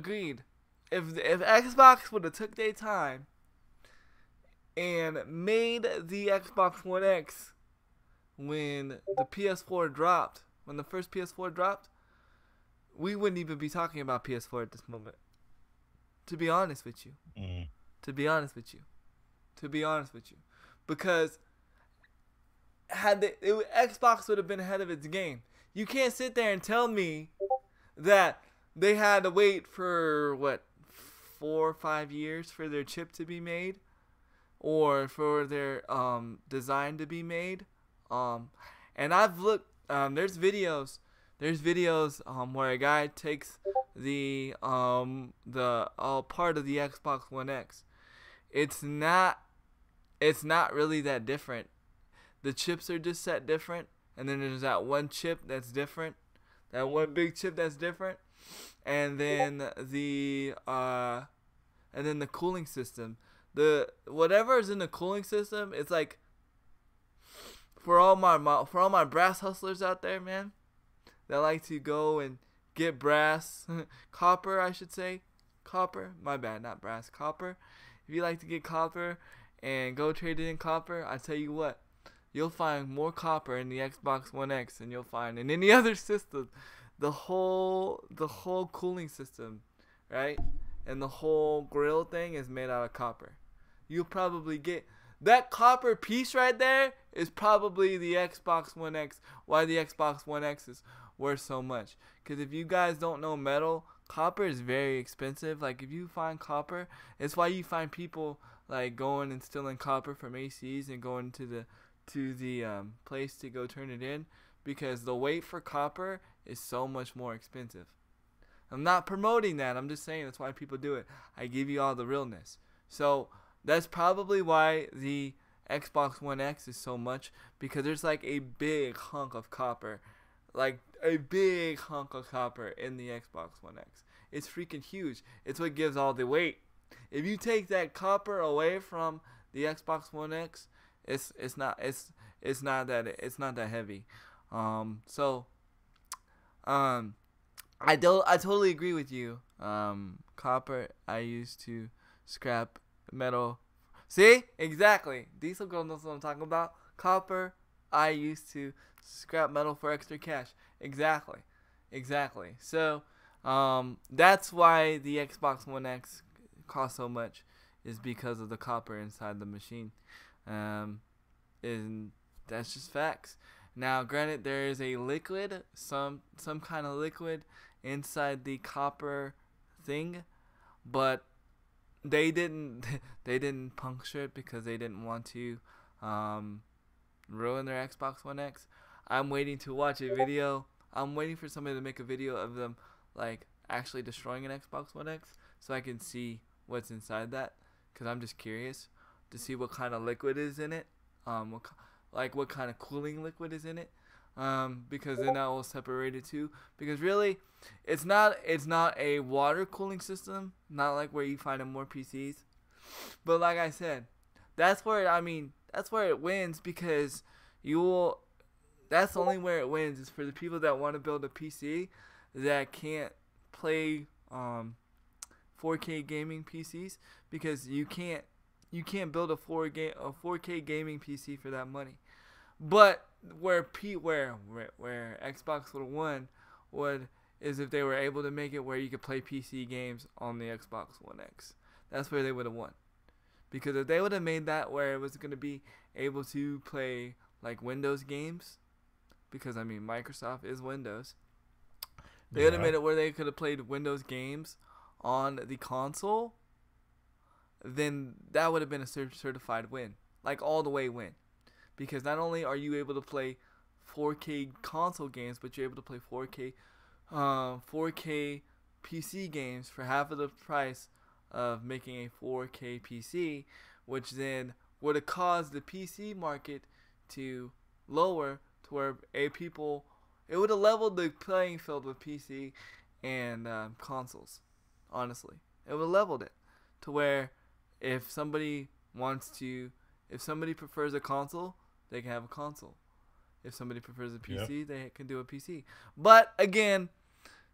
Xbox would have took their time and made the Xbox One X when the PS4 dropped, when the first PS4 dropped, we wouldn't even be talking about PS4 at this moment. To be honest with you. Mm. Because Xbox would have been ahead of its game. You can't sit there and tell me that they had to wait for 4 or 5 years for their chip to be made, or for their design to be made. And I've looked. There's videos where a guy takes the part of the Xbox One X. It's not really that different. The chips are just set different, and then there's that one chip that's different, that one big chip that's different, and then the cooling system. The whatever is in the cooling system, it's like for all my brass hustlers out there, man, that like to go and get brass, copper, I should say, copper. My bad, not brass, copper. If you like to get copper and go trade it in copper, I tell you what, you'll find more copper in the Xbox One X than you'll find in any other system. The whole cooling system, right? And the whole grill thing is made out of copper. You'll probably get that copper piece right there is probably the Xbox One X. Why the Xbox One X is worth so much. Because if you guys don't know metal, copper is very expensive. Like if you find copper, it's why you find people like going and stealing copper from ACs and going to the place to go turn it in, because the wait for copper is so much more expensive. I'm not promoting that. I'm just saying that's why people do it. I give you all the realness. So that's probably why the Xbox One X is so much, because there's like a big hunk of copper. Like a big hunk of copper in the Xbox One X. It's freaking huge. It's what gives all the weight. If you take that copper away from the Xbox One X, it's not that heavy. I totally agree with you. Copper, I used to scrap metal. See? Exactly. Diesel Girl knows what I'm talking about. Copper, I used to scrap metal for extra cash. Exactly. So, that's why the Xbox One X costs so much, is because of the copper inside the machine. And that's just facts. Now, granted, there is a liquid, some kind of liquid inside the copper thing, but they didn't puncture it because they didn't want to ruin their Xbox One X. I'm waiting to watch a video. I'm waiting for somebody to make a video of them like actually destroying an Xbox One X so I can see what's inside that, because I'm just curious to see what kind of liquid is in it. What kind of cooling liquid is in it, because then that will separate it too. Because really, it's not a water cooling system, not like where you find in more PCs. But like I said, that's where it wins, because that's the only where it wins is for the people that want to build a PC that can't play 4K gaming PCs, because you can't build a 4K gaming PC for that money. But where Xbox would have won is if they were able to make it where you could play PC games on the Xbox One X. That's where they would have won. Because if they would have made that where it was going to be able to play like Windows games, because Microsoft is Windows, they would have made it where they could have played Windows games on the console, then that would have been a certified win, like all the way win. Because not only are you able to play 4K console games, but you're able to play 4K PC games for half of the price of making a 4K PC, which then would have caused the PC market to lower to where it would have leveled the playing field with PC and consoles. Honestly, it would have leveled it to where if somebody prefers a console, they can have a console. If somebody prefers a PC, they can do a PC. But again,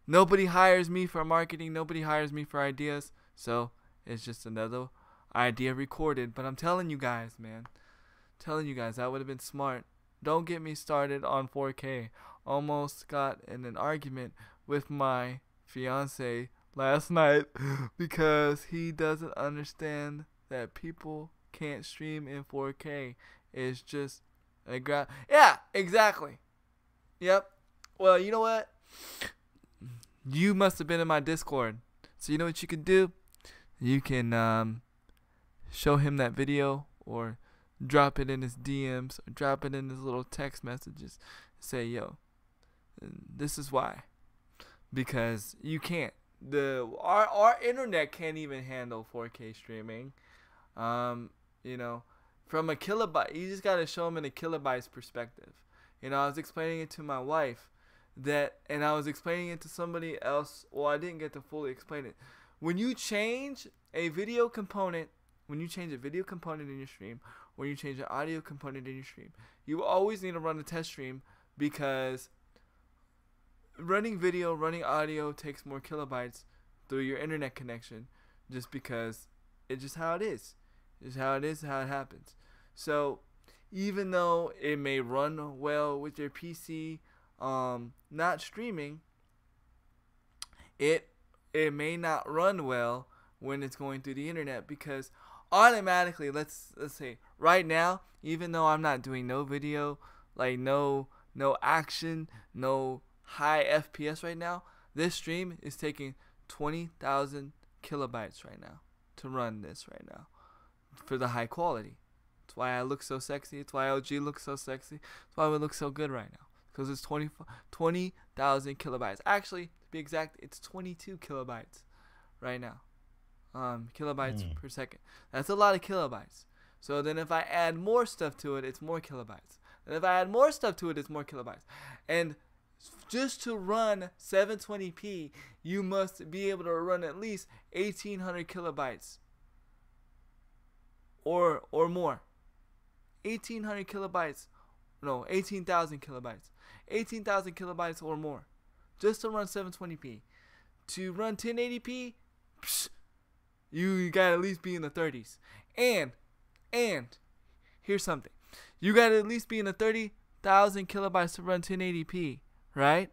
nobody hires me for marketing. Nobody hires me for ideas. So it's just another idea recorded. But I'm telling you guys, man. That would have been smart. Don't get me started on 4K. Almost got in an argument with my fiance last night because he doesn't understand that people can't stream in 4K. It's just a yeah, exactly. Yep. Well, you know what? You must have been in my Discord. So you know what you can do? You can show him that video, or drop it in his DMs, or drop it in his little text messages. Say, yo, this is why. Because you can't. Our internet can't even handle 4K streaming. From a kilobyte, you just gotta show them in a kilobytes perspective. I was explaining it to my wife and I was explaining it to somebody else. Well, I didn't get to fully explain it. When you change a video component in your stream, when you change an audio component in your stream, you always need to run a test stream, because running video, running audio takes more kilobytes through your internet connection, just because it's just how it is. It's how it is, how it happens. So even though it may run well with your PC, not streaming, it may not run well when it's going through the internet, because automatically, let's say right now, even though I'm not doing no video, like no action, no high FPS right now, this stream is taking 20,000 kilobytes right now to run this right now. for the high quality. That's why I look so sexy. It's why OG looks so sexy. That's why we look so good right now. Because it's 20,000 kilobytes. Actually, to be exact, it's 22 kilobytes right now. Kilobytes per second. That's a lot of kilobytes. So then if I add more stuff to it, it's more kilobytes. And if I add more stuff to it, it's more kilobytes. And just to run 720p, you must be able to run at least 1,800 kilobytes or more. 1,800 kilobytes. No, 18,000 kilobytes. 18,000 kilobytes or more. Just to run 720p. To run 1080p, you gotta at least be in the 30s. And here's something. You gotta at least be in the 30,000 kilobytes to run 1080p, right?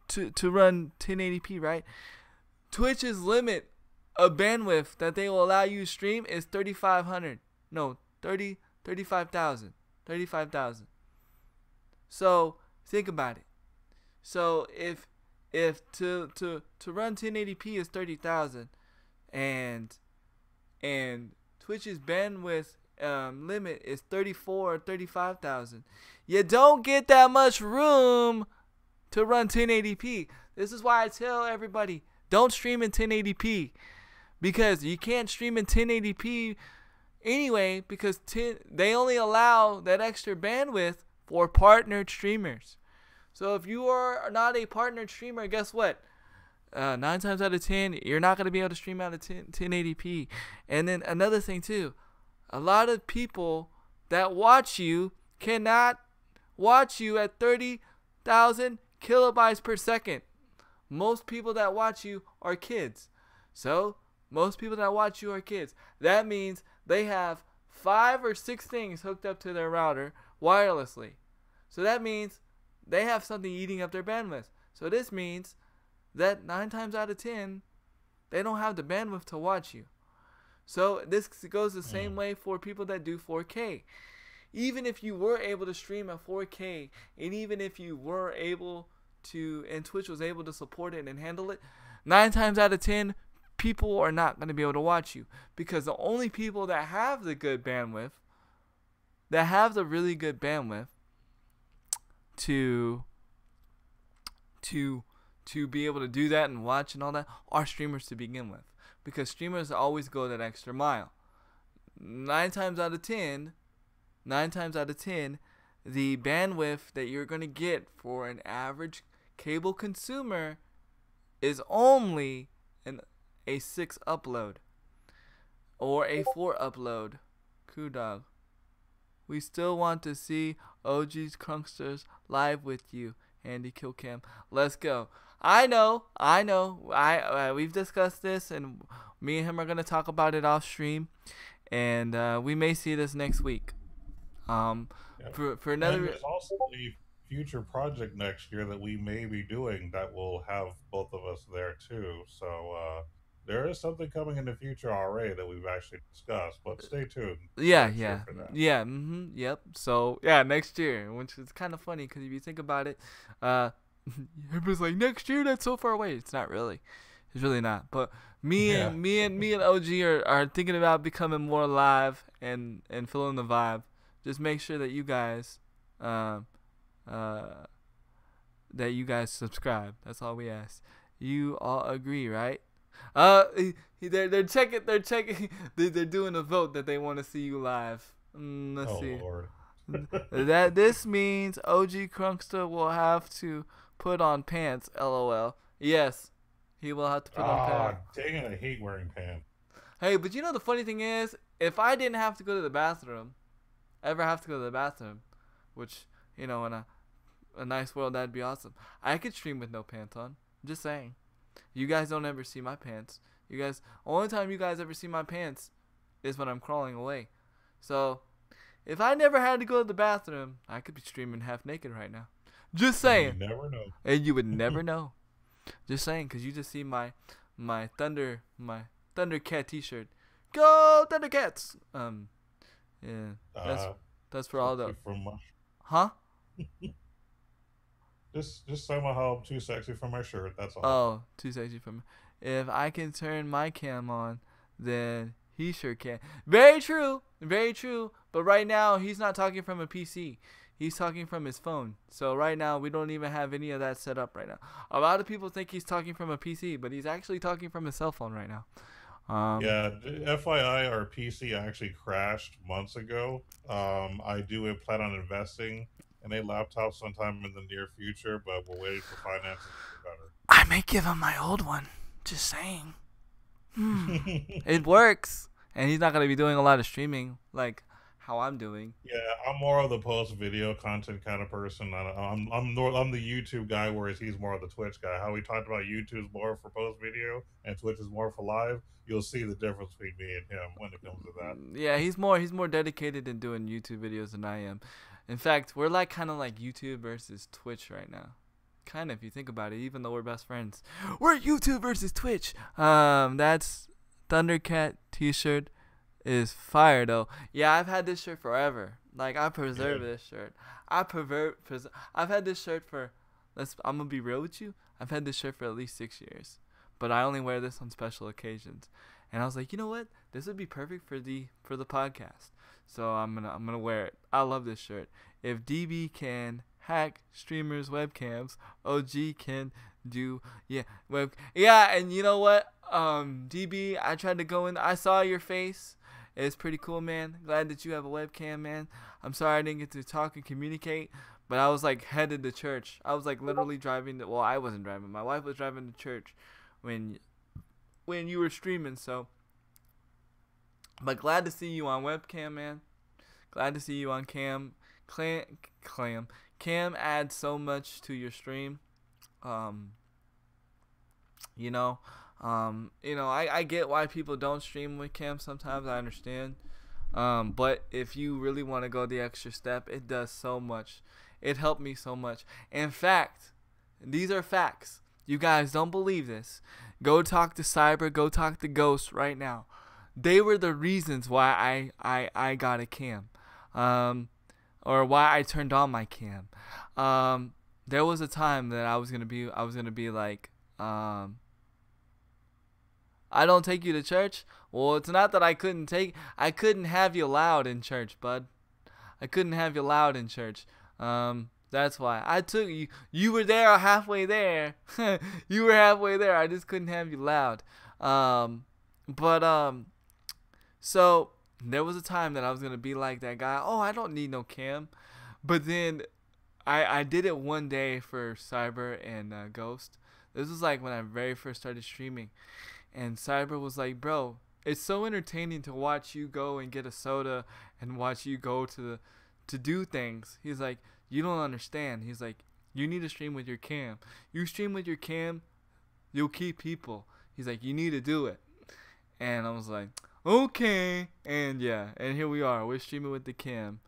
To run 1080p, right? Twitch's limit of bandwidth that they will allow you to stream is 3,500. No, 35,000. 35,000. So think about it. So if to run 1080p is 30,000, and Twitch's bandwidth limit is 34 or 35,000, you don't get that much room to run 1080p. This is why I tell everybody, don't stream in 1080p, because you can't stream in 1080p anyway, because they only allow that extra bandwidth for partnered streamers. So if you are not a partnered streamer, guess what? 9 times out of 10, you're not going to be able to stream out of 1080p. And then another thing too, a lot of people that watch you cannot watch you at 30,000 kilobytes per second. Most people that watch you are kids. So most people that watch you are kids. That means they have 5 or 6 things hooked up to their router wirelessly. So that means they have something eating up their bandwidth. So this means that 9 times out of 10, they don't have the bandwidth to watch you. So this goes the same way for people that do 4K. Even if you were able to stream at 4K, and even if you were able to, and Twitch was able to support it and handle it, 9 times out of 10, people are not going to be able to watch you, because the only people that have the good bandwidth, that have the really good bandwidth to be able to do that and watch and all that are streamers to begin with, because streamers always go that extra mile. 9 times out of 10, the bandwidth that you're going to get for an average cable consumer is only a 6 upload or a 4 upload. Cool dog. We still want to see OG's Crunksters live with you, Andy Killcam. Let's go. I know. We've discussed this, and me and him are gonna talk about it off stream, and we may see this next week. For another. And there's also a future project next year that we may be doing that will have both of us there too. So there is something coming in the future already that we've actually discussed, but stay tuned. Yep. So yeah, next year, which is kind of funny because if you think about it, everybody's like, next year, that's so far away. It's not really. It's really not. But me and OG are thinking about becoming more live and feeling the vibe. Just make sure that you guys subscribe. That's all we ask. You all agree, right? They're checking. They're doing a vote that they want to see you live. Let's see. Lord. That this means OG Crunkster will have to put on pants. LOL. Yes, he will have to put on pants. Dang it! I hate wearing pants. Hey, but you know the funny thing is, if I didn't have to go to the bathroom, which, you know, in a nice world that'd be awesome, I could stream with no pants on. I'm just saying. You guys don't ever see my pants. Only time you guys ever see my pants is when I'm crawling away. So, if I never had to go to the bathroom, I could be streaming half naked right now. Just saying. You never know. And you would never know. Just saying, because you just see my Thundercat t-shirt. Go Thundercats! Yeah. That's for all the... Huh? Just say my how I'm too sexy for my shirt. That's all. Oh, too sexy for me. If I can turn my cam on, then he sure can. Very true. Very true. But right now, he's not talking from a PC. He's talking from his phone. So right now, we don't even have any of that set up right now. A lot of people think he's talking from a PC, but he's actually talking from his cell phone right now. Yeah, FYI, our PC actually crashed months ago. I do plan on investing in a laptop sometime in the near future, but we're waiting for finances to be better. I may give him my old one. Just saying. It works. And he's not going to be doing a lot of streaming like how I'm doing. Yeah, I'm more of the post video content kind of person. I'm the YouTube guy, whereas he's more of the Twitch guy. How we talked about YouTube is more for post video and Twitch is more for live. You'll see the difference between me and him when it comes to that. Yeah, he's more dedicated in doing YouTube videos than I am. In fact, we're like kind of like YouTube versus Twitch right now. Kind of, if you think about it, even though we're best friends. We're YouTube versus Twitch. That's Thundercat t-shirt is fire though. Yeah, I've had this shirt forever. Like I preserve this shirt. I've had this shirt for I'm gonna be real with you. I've had this shirt for at least 6 years. But I only wear this on special occasions. And I was like, you know what? This would be perfect for the podcast. So I'm gonna wear it. I love this shirt. If DB can hack streamers' webcams, OG can do and you know what? DB, I tried to go in. I saw your face. It's pretty cool, man. Glad that you have a webcam, man. I'm sorry I didn't get to talk and communicate, but I was like headed to church. I was like literally driving well, I wasn't driving. My wife was driving to church when you were streaming, so but glad to see you on webcam, man. Glad to see you on cam. Cam adds so much to your stream. I get why people don't stream with cam sometimes. I understand. But if you really want to go the extra step, it does so much. It helped me so much. In fact, these are facts. You guys don't believe this. Go talk to Cyber. Go talk to Ghost right now. They were the reasons why I got a cam. Or why I turned on my cam. There was a time that I was gonna be like, I don't take you to church. Well, it's not that I couldn't have you loud in church, bud. I couldn't have you loud in church. That's why I took you. You were there halfway there. You were halfway there. I just couldn't have you loud. So there was a time that I was gonna be like that guy. Oh, I don't need no cam. But then I did it one day for Cyber and Ghost. This was like when I very first started streaming. And Cyber was like, bro, it's so entertaining to watch you go and get a soda and watch you go to do things. He's like, you don't understand. He's like, you need to stream with your cam. You stream with your cam, you'll keep people. He's like, you need to do it. And I was like, okay. And yeah, and here we are. We're streaming with the cam.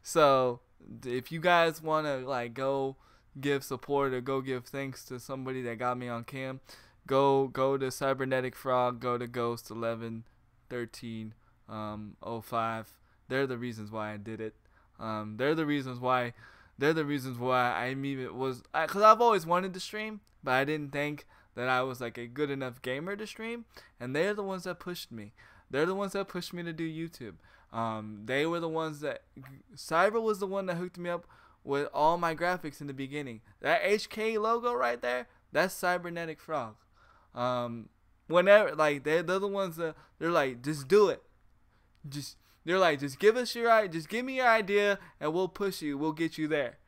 So if you guys want to like go give support or go give thanks to somebody that got me on cam, go to Cybernetic Frog, go to Ghost 11 13 05. They're the reasons why I did it. They're the reasons why I even was, because I've always wanted to stream, but I didn't think that I was like a good enough gamer to stream, and they're the ones that pushed me. They're the ones that pushed me to do YouTube. They were the ones that Cyber was the one that hooked me up with all my graphics in the beginning. That HK logo right there, that's Cybernetic Frog. Whenever like they're the ones that they're like, just do it. They're like, just give me your idea and we'll push you. We'll get you there.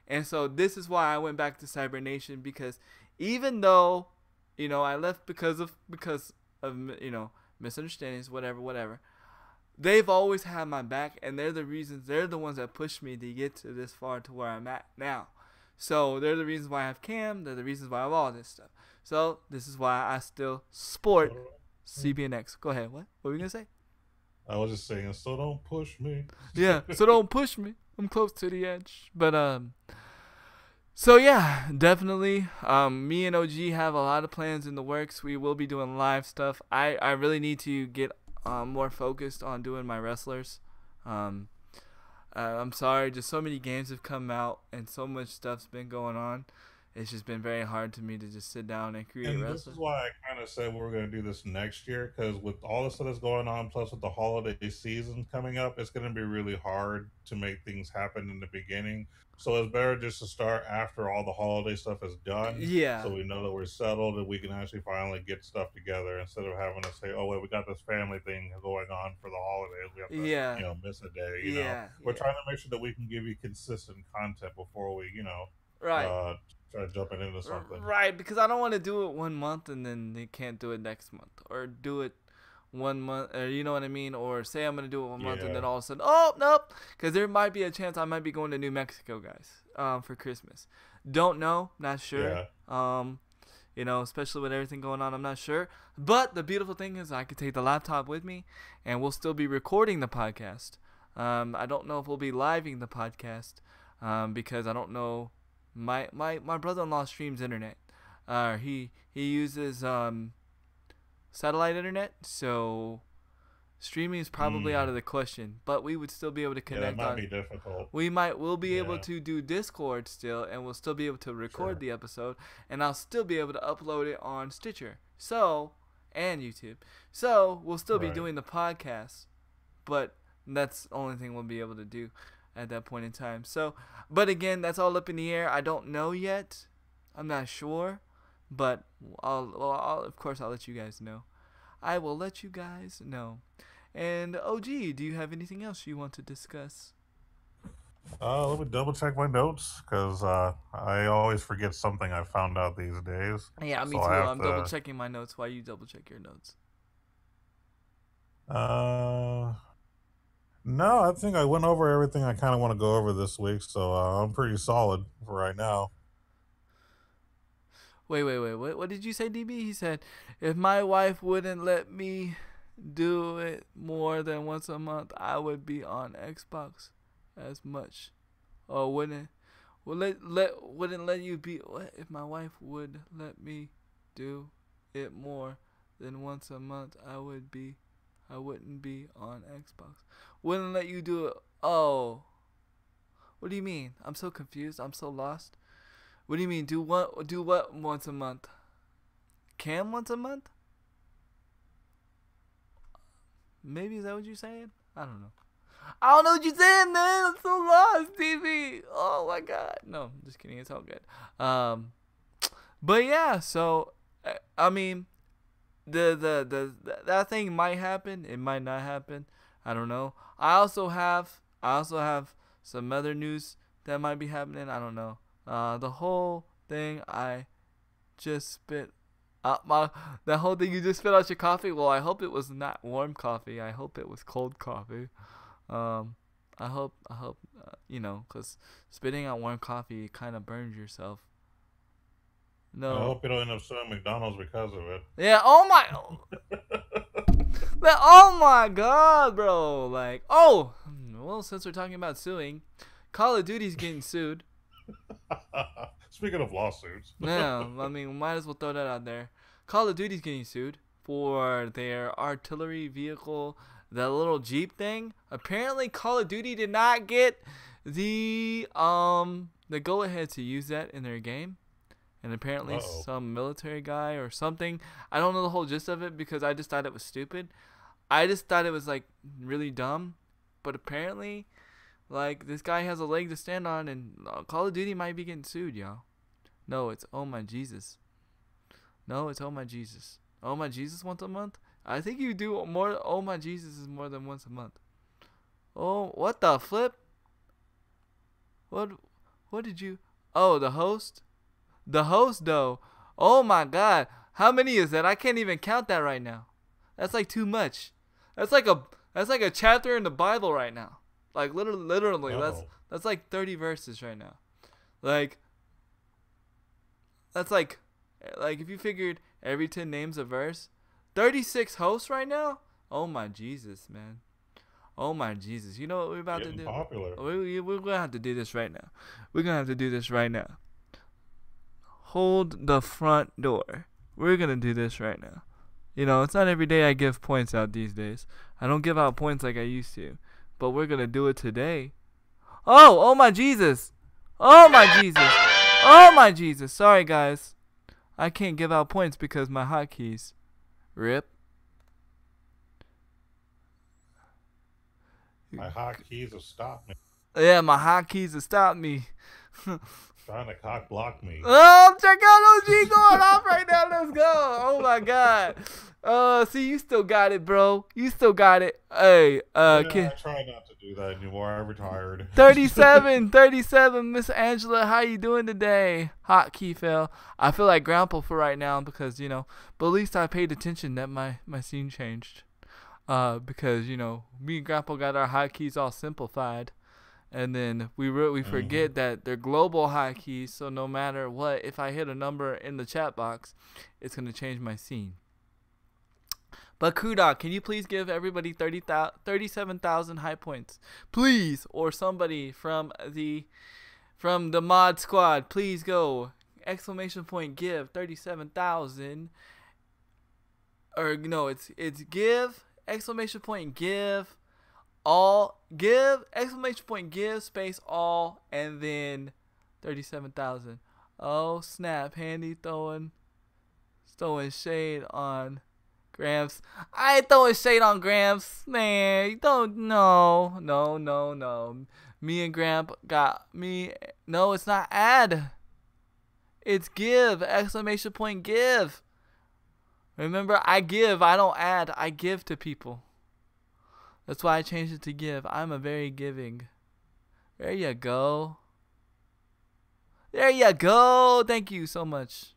And so this is why I went back to Cyber Nation, because even though, I left because of misunderstandings, whatever. They've always had my back, and they're the ones that pushed me to get to this far to where I'm at now. So they're the reasons why I have cam. They're the reasons why I have all this stuff. So this is why I still sport CBNX. Go ahead. What were you gonna say? I was just saying, so don't push me. Yeah, so don't push me. I'm close to the edge. But so yeah, definitely. Me and OG have a lot of plans in the works. We will be doing live stuff. I really need to get more focused on doing my wrestlers. I'm sorry, just so many games have come out and so much stuff's been going on. It's just been very hard to me to just sit down and create And wrestling. this is why I kind of said we were going to do this next year, because with all the stuff that's going on, plus with the holiday season coming up, it's going to be really hard to make things happen in the beginning. So it's better just to start after all the holiday stuff is done. Yeah. So we know that we're settled and we can actually finally get stuff together instead of having to say, oh, wait, we got this family thing going on for the holidays. We have to, miss a day. You know, we're trying to make sure that we can give you consistent content before we, right. Try jumping into something. Right, because I don't want to do it 1 month and then they can't do it next month, or do it 1 month, or you know what I mean, or say I'm gonna do it 1 month and then all of a sudden, oh nope, because there might be a chance I might be going to New Mexico, guys, for Christmas. Don't know, not sure. Especially with everything going on, I'm not sure. But the beautiful thing is I could take the laptop with me, and we'll still be recording the podcast. I don't know if we'll be living the podcast, because I don't know. My brother-in-law streams internet. He uses satellite internet, so streaming is probably out of the question. But we would still be able to connect. Yeah, that might be difficult. We'll be able to do Discord still, and we'll still be able to record the episode, and I'll still be able to upload it on Stitcher, and YouTube. So we'll still be doing the podcast, but that's the only thing we'll be able to do at that point in time. So, but again, that's all up in the air. I don't know yet. I'm not sure, but of course I'll let you guys know. I will let you guys know. And OG, do you have anything else you want to discuss? Let me double check my notes, because I always forget something I found out these days. Yeah, me too. I'm double checking my notes while you double check your notes. No, I think I went over everything I kind of want to go over this week, so I'm pretty solid for right now. Wait. What did you say, DB? He said, if my wife wouldn't let me do it more than once a month, I would be on Xbox as much. Or wouldn't let you be. What? If my wife would let me do it more than once a month, I wouldn't be on Xbox. Wouldn't let you do it. Oh. What do you mean? I'm so confused. I'm so lost. What do you mean? Do what once a month? Cam once a month? Maybe, is that what you're saying? I don't know. I don't know what you're saying, man. I'm so lost, TV. Oh my god. No, just kidding. It's all good. But yeah, so I mean, that thing might happen. It might not happen. I don't know. I also have some other news that might be happening. I don't know. The whole thing I just spit out that whole thing you just spit out your coffee. Well, I hope it was not warm coffee. I hope it was cold coffee. I hope because spitting out warm coffee kind of burns yourself. No. I hope you don't end up suing McDonald's because of it. Yeah. Oh my. Oh my god, bro. Like, well, since we're talking about suing, Call of Duty's getting sued. Speaking of lawsuits. Yeah, I mean, we might as well throw that out there. Call of Duty's getting sued for their artillery vehicle, that little Jeep thing. Apparently, Call of Duty did not get the go-ahead to use that in their game. And apparently some military guy or something. I don't know the whole gist of it because I just thought it was stupid. I just thought it was, like, really dumb. But apparently, like, this guy has a leg to stand on, and Call of Duty might be getting sued, y'all. No, it's Oh My Jesus. No, it's Oh My Jesus. Oh My Jesus once a month? I think you do more. Oh My Jesus is more than once a month. Oh, what the flip? What did you... Oh, the host? The host, though. Oh, my God. How many is that? I can't even count that right now. That's, like, too much. That's like a chapter in the Bible right now. Like, literally, that's like 30 verses right now. Like, that's like if you figured every 10 names a verse, 36 hosts right now? Oh my Jesus, man. Oh my Jesus. You know what we're about to do? Popular. We're going to have to do this right now. We're going to have to do this right now. Hold the front door. We're going to do this right now. You know, it's not every day I give points out these days. I don't give out points like I used to. But we're going to do it today. Oh my Jesus. Oh my Jesus. Oh my Jesus. Sorry, guys. I can't give out points because my hotkeys. Rip. My hotkeys have stopped me. Yeah, my hotkeys have stopped me. Trying to cock block me. Oh, check out OG going off right now. Let's go. Oh my God. See, you still got it, bro. You still got it. Hey, I try not to do that anymore. I'm retired. 37, Miss Angela. How you doing today? Hotkey fell. I feel like Grandpa for right now because, you know, but at least I paid attention that my scene changed. Because, you know, me and Grandpa got our hotkeys all simplified. And then we forget that they're global hotkeys, so no matter what, if I hit a number in the chat box, it's going to change my scene. But Kudok, can you please give everybody 37,000 high points? Please, or somebody from the mod squad, please go. Exclamation point give 37,000. Or no, it's give exclamation point give all, give exclamation point give space all, and then 37,000. Oh snap, Handy throwing shade on Gramps. I ain't throwing shade on Gramps, man. You don't know. No. Me and Gramp got me. No, it's not add. It's give exclamation point give. Remember, I give. I don't add. I give to people. That's why I changed it to give. I'm a very giving. There you go. There you go. Thank you so much.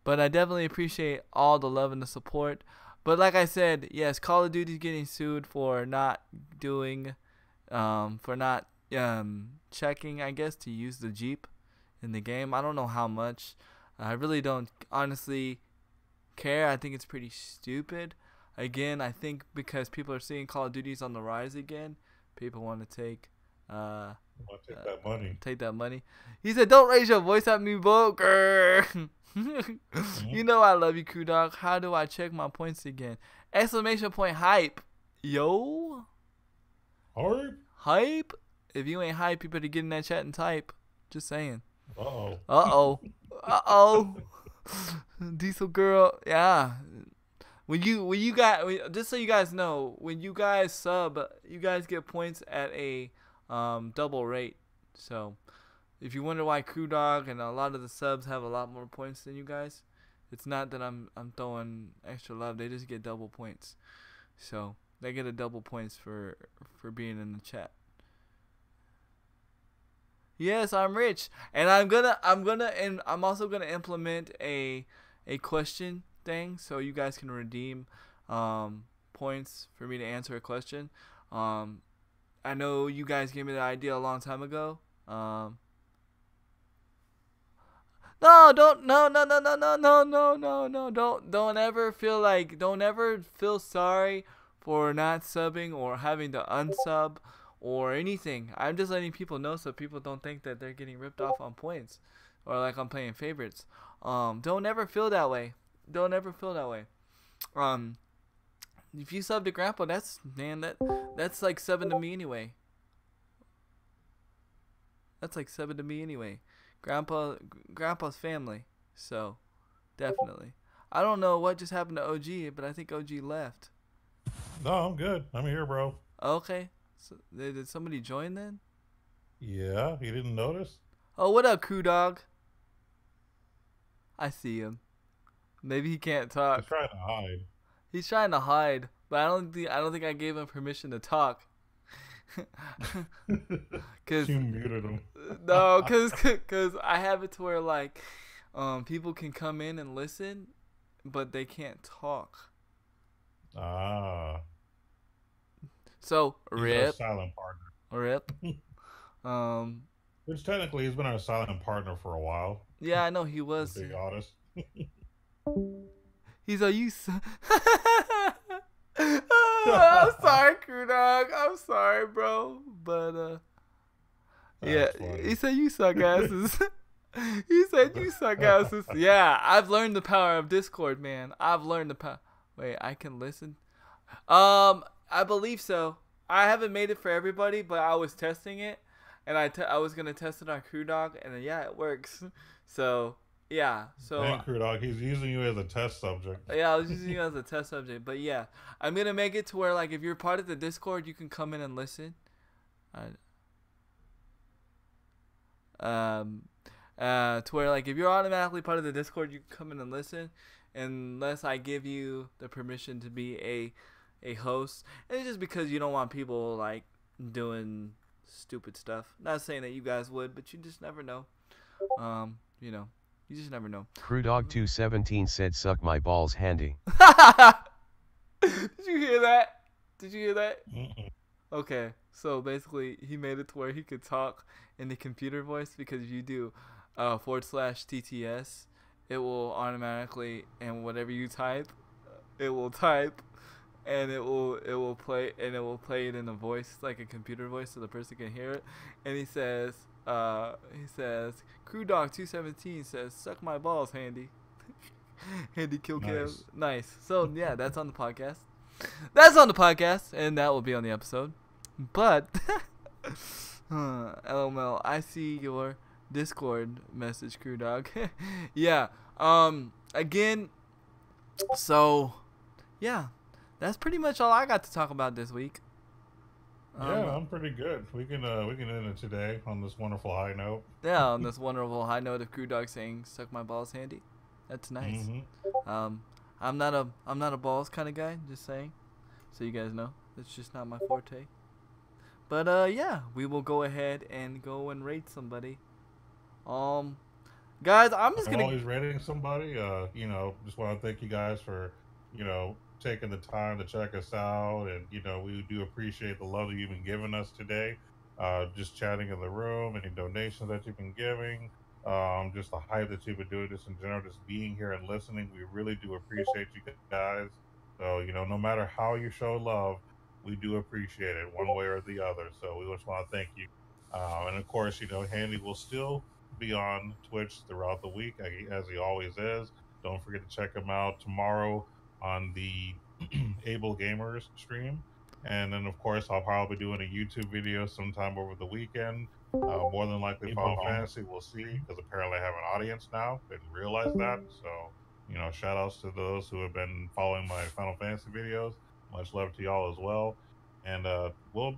But I definitely appreciate all the love and the support. But like I said, yes, Call of Duty's getting sued for not doing, checking, I guess, to use the Jeep in the game. I don't know how much. I really don't honestly care. I think it's pretty stupid. Again, I think because people are seeing Call of Duty's on the rise again, people want to take that money. Take that money. He said, "Don't raise your voice at me, Boker." You know I love you, Kudok. How do I check my points again? Exclamation point hype. Yo. Hype. If you ain't hype, you better get in that chat and type. Just saying. Uh-oh. Diesel girl. Yeah. When you guys, just so you guys know, when you guys sub, you guys get points at a double rate. So if you wonder why Crew Dog and a lot of the subs have a lot more points than you guys, it's not that I'm throwing extra love. They just get double points. So they get a double points for being in the chat. Yes, I'm rich, and I'm also gonna implement a question thing so you guys can redeem points for me to answer a question. I know you guys gave me the idea a long time ago. Don't ever feel sorry for not subbing or having to unsub or anything. I'm just letting people know so people don't think that they're getting ripped off on points or like I'm playing favorites. Don't ever feel that way. Don't ever feel that way. If you sub to Grandpa, that's like 7 to me anyway. That's like 7 to me anyway. Grandpa's family. So, definitely. I don't know what just happened to OG, but I think OG left. No, I'm good. I'm here, bro. Okay. So, did somebody join then? Yeah, you didn't notice? Oh, what up, Crew Dog? I see him. Maybe he can't talk. He's trying to hide. He's trying to hide, but I don't think I gave him permission to talk. Cause you muted him. No, cause I have it to where like, people can come in and listen, but they can't talk. Ah. So He's rip. our silent partner. Rip. Which technically he's been our silent partner for a while. Yeah, I know he was. To be honest. He's a you. I'm sorry, Crew Dog. I'm sorry, bro. But yeah, funny. he said you suck asses. He said you suck asses. Yeah, I've learned the power of Discord, man. I've learned the power. Wait, I can listen. I believe so. I haven't made it for everybody, but I was testing it, and I was gonna test it on Crew Dog, and then, yeah, it works. So yeah, so Dang, Crew Dog, he's using you as a test subject. yeah, I was using you as a test subject, but yeah, I'm gonna make it to where like if you're part of the Discord, you can come in and listen. To where like if you're automatically part of the Discord, you can come in and listen, unless I give you the permission to be a host. And it's just because you don't want people like doing stupid stuff. Not saying that you guys would, but you just never know. You know, you just never know. Crewdog217 said, "Suck my balls, handy." Did you hear that? Did you hear that? Mm-mm. Okay, so basically he made it to where he could talk in the computer voice, because if you do /TTS, it will automatically, and whatever you type, it will type, and it will play, and it will play it in a voice, like a computer voice, so the person can hear it. And he says Crewdog217 says, "Suck my balls, handy." Handy kill cam. Nice. Nice. So yeah, that's on the podcast. That's on the podcast, and that will be on the episode. But LML, I see your Discord message, Crew Dog. Yeah. Again, so yeah, that's pretty much all I got to talk about this week. Yeah, I'm pretty good. We can end it today on this wonderful high note. Yeah, on this wonderful high note of Crew Dog saying, "Suck my balls, handy." That's nice. Mm-hmm. I'm not a balls kind of guy, just saying, so you guys know. It's just not my forte. But yeah, we will go ahead and go and rate somebody. Guys, I'm just gonna always rating somebody. Just want to thank you guys for, taking the time to check us out, and we do appreciate the love that you've been giving us today. Just chatting in the room, any donations that you've been giving, just the hype that you've been doing this in general, just being here and listening. We really do appreciate you guys. So no matter how you show love, we do appreciate it one way or the other. So we just want to thank you. And of course, Handy will still be on Twitch throughout the week, as he always is. Don't forget to check him out tomorrow on the Able Gamers stream. And then, of course, I'll probably be doing a YouTube video sometime over the weekend. More than likely Final Fantasy, we'll see, because apparently I have an audience now. Didn't realize that. So, shout outs to those who have been following my Final Fantasy videos. Much love to y'all as well. And we'll, of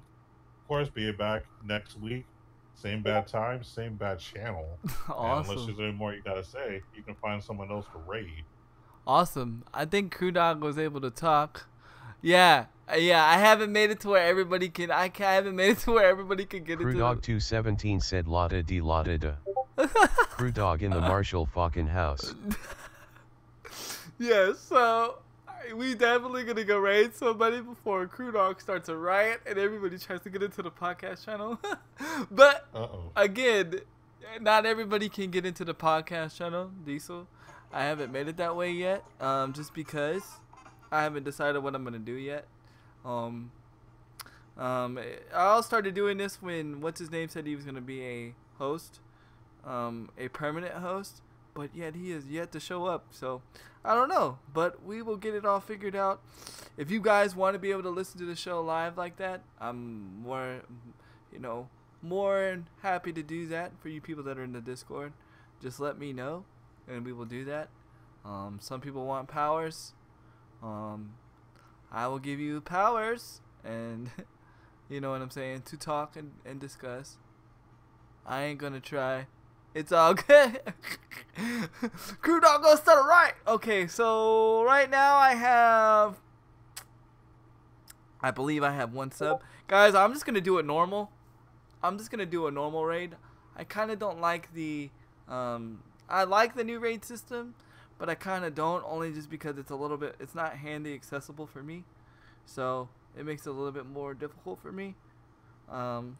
course, be back next week. Same bad time, same bad channel. Awesome. And unless there's any more you gotta say, you can find someone else to raid. Awesome. I think Crew Dog was able to talk. Yeah. I haven't made it to where everybody can. I haven't made it to where everybody can get into. Crewdog217 said, "Lotta de lotta da." Crew Dog in the Marshall fucking house. Yeah. So we definitely gonna go raid somebody before Crew Dog starts a riot and everybody tries to get into the podcast channel. But again, not everybody can get into the podcast channel. Diesel, I haven't made it that way yet. Just because I haven't decided what I'm gonna do yet. I started doing this when what's his name said he was gonna be a host, a permanent host, but yet he is yet to show up. So I don't know, but we will get it all figured out. If you guys want to be able to listen to the show live like that, I'm more happy to do that for you people that are in the Discord. Just let me know, and we will do that. Some people want powers. I will give you powers, and you know what I'm saying, to talk and discuss. I ain't gonna try. It's all good. Crew Dog gonna start a riot. Okay, so right now I believe I have one sub. Guys, I'm just gonna do it normal. I'm just gonna do a normal raid. I kinda don't like the I like the new raid system, but I kinda don't, only just because it's not handy accessible for me. So it makes it a little bit more difficult for me.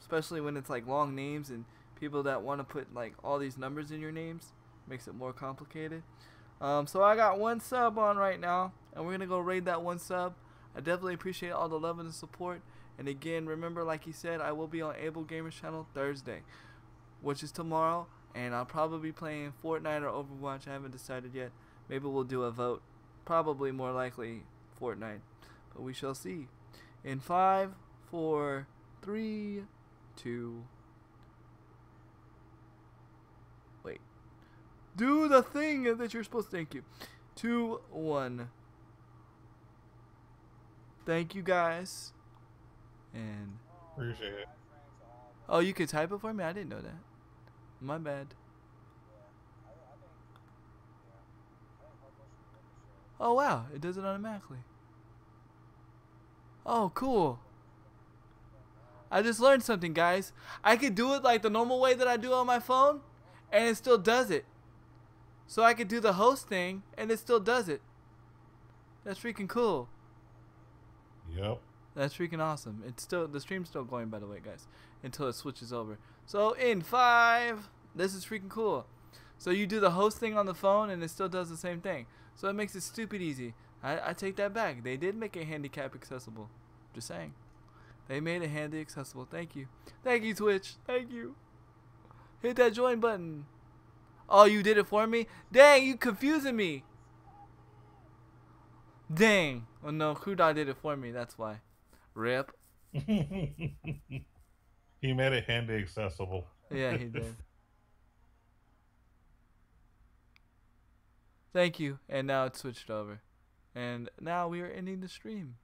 Especially when it's like long names and people that want to put like all these numbers in your names, makes it more complicated. So I got one sub on right now, and we're gonna go raid that one sub. I definitely appreciate all the love and the support. And again, remember, like he said, I will be on Able Gamers channel Thursday, which is tomorrow, and I'll probably be playing Fortnite or Overwatch. I haven't decided yet. Maybe we'll do a vote. Probably more likely Fortnite, but we shall see. In 5, 4, 3, 2, Do the thing that you're supposed to. Thank you. 2, 1. Thank you guys. And Appreciate it. oh, you could type it for me? I didn't know that. My bad. Oh wow, it does it automatically. Oh, cool. I just learned something, guys. I could do it like the normal way that I do on my phone, and it still does it. So I could do the host thing, and it still does it. That's freaking cool. Yep. That's freaking awesome. It's still, the stream's still going, by the way, guys, until it switches over. So in 5, this is freaking cool. So you do the host thing on the phone, and it still does the same thing. So it makes it stupid easy. I take that back. They did make it handicap accessible. Just saying. They made it handy accessible. Thank you. Thank you, Twitch. Thank you. Hit that join button. Oh, you did it for me? Dang, you confusing me. Dang. Oh no, Crudog did it for me. That's why. Rip. He made it handy accessible. Yeah, he did. Thank you. And now it's switched over. And now we are ending the stream.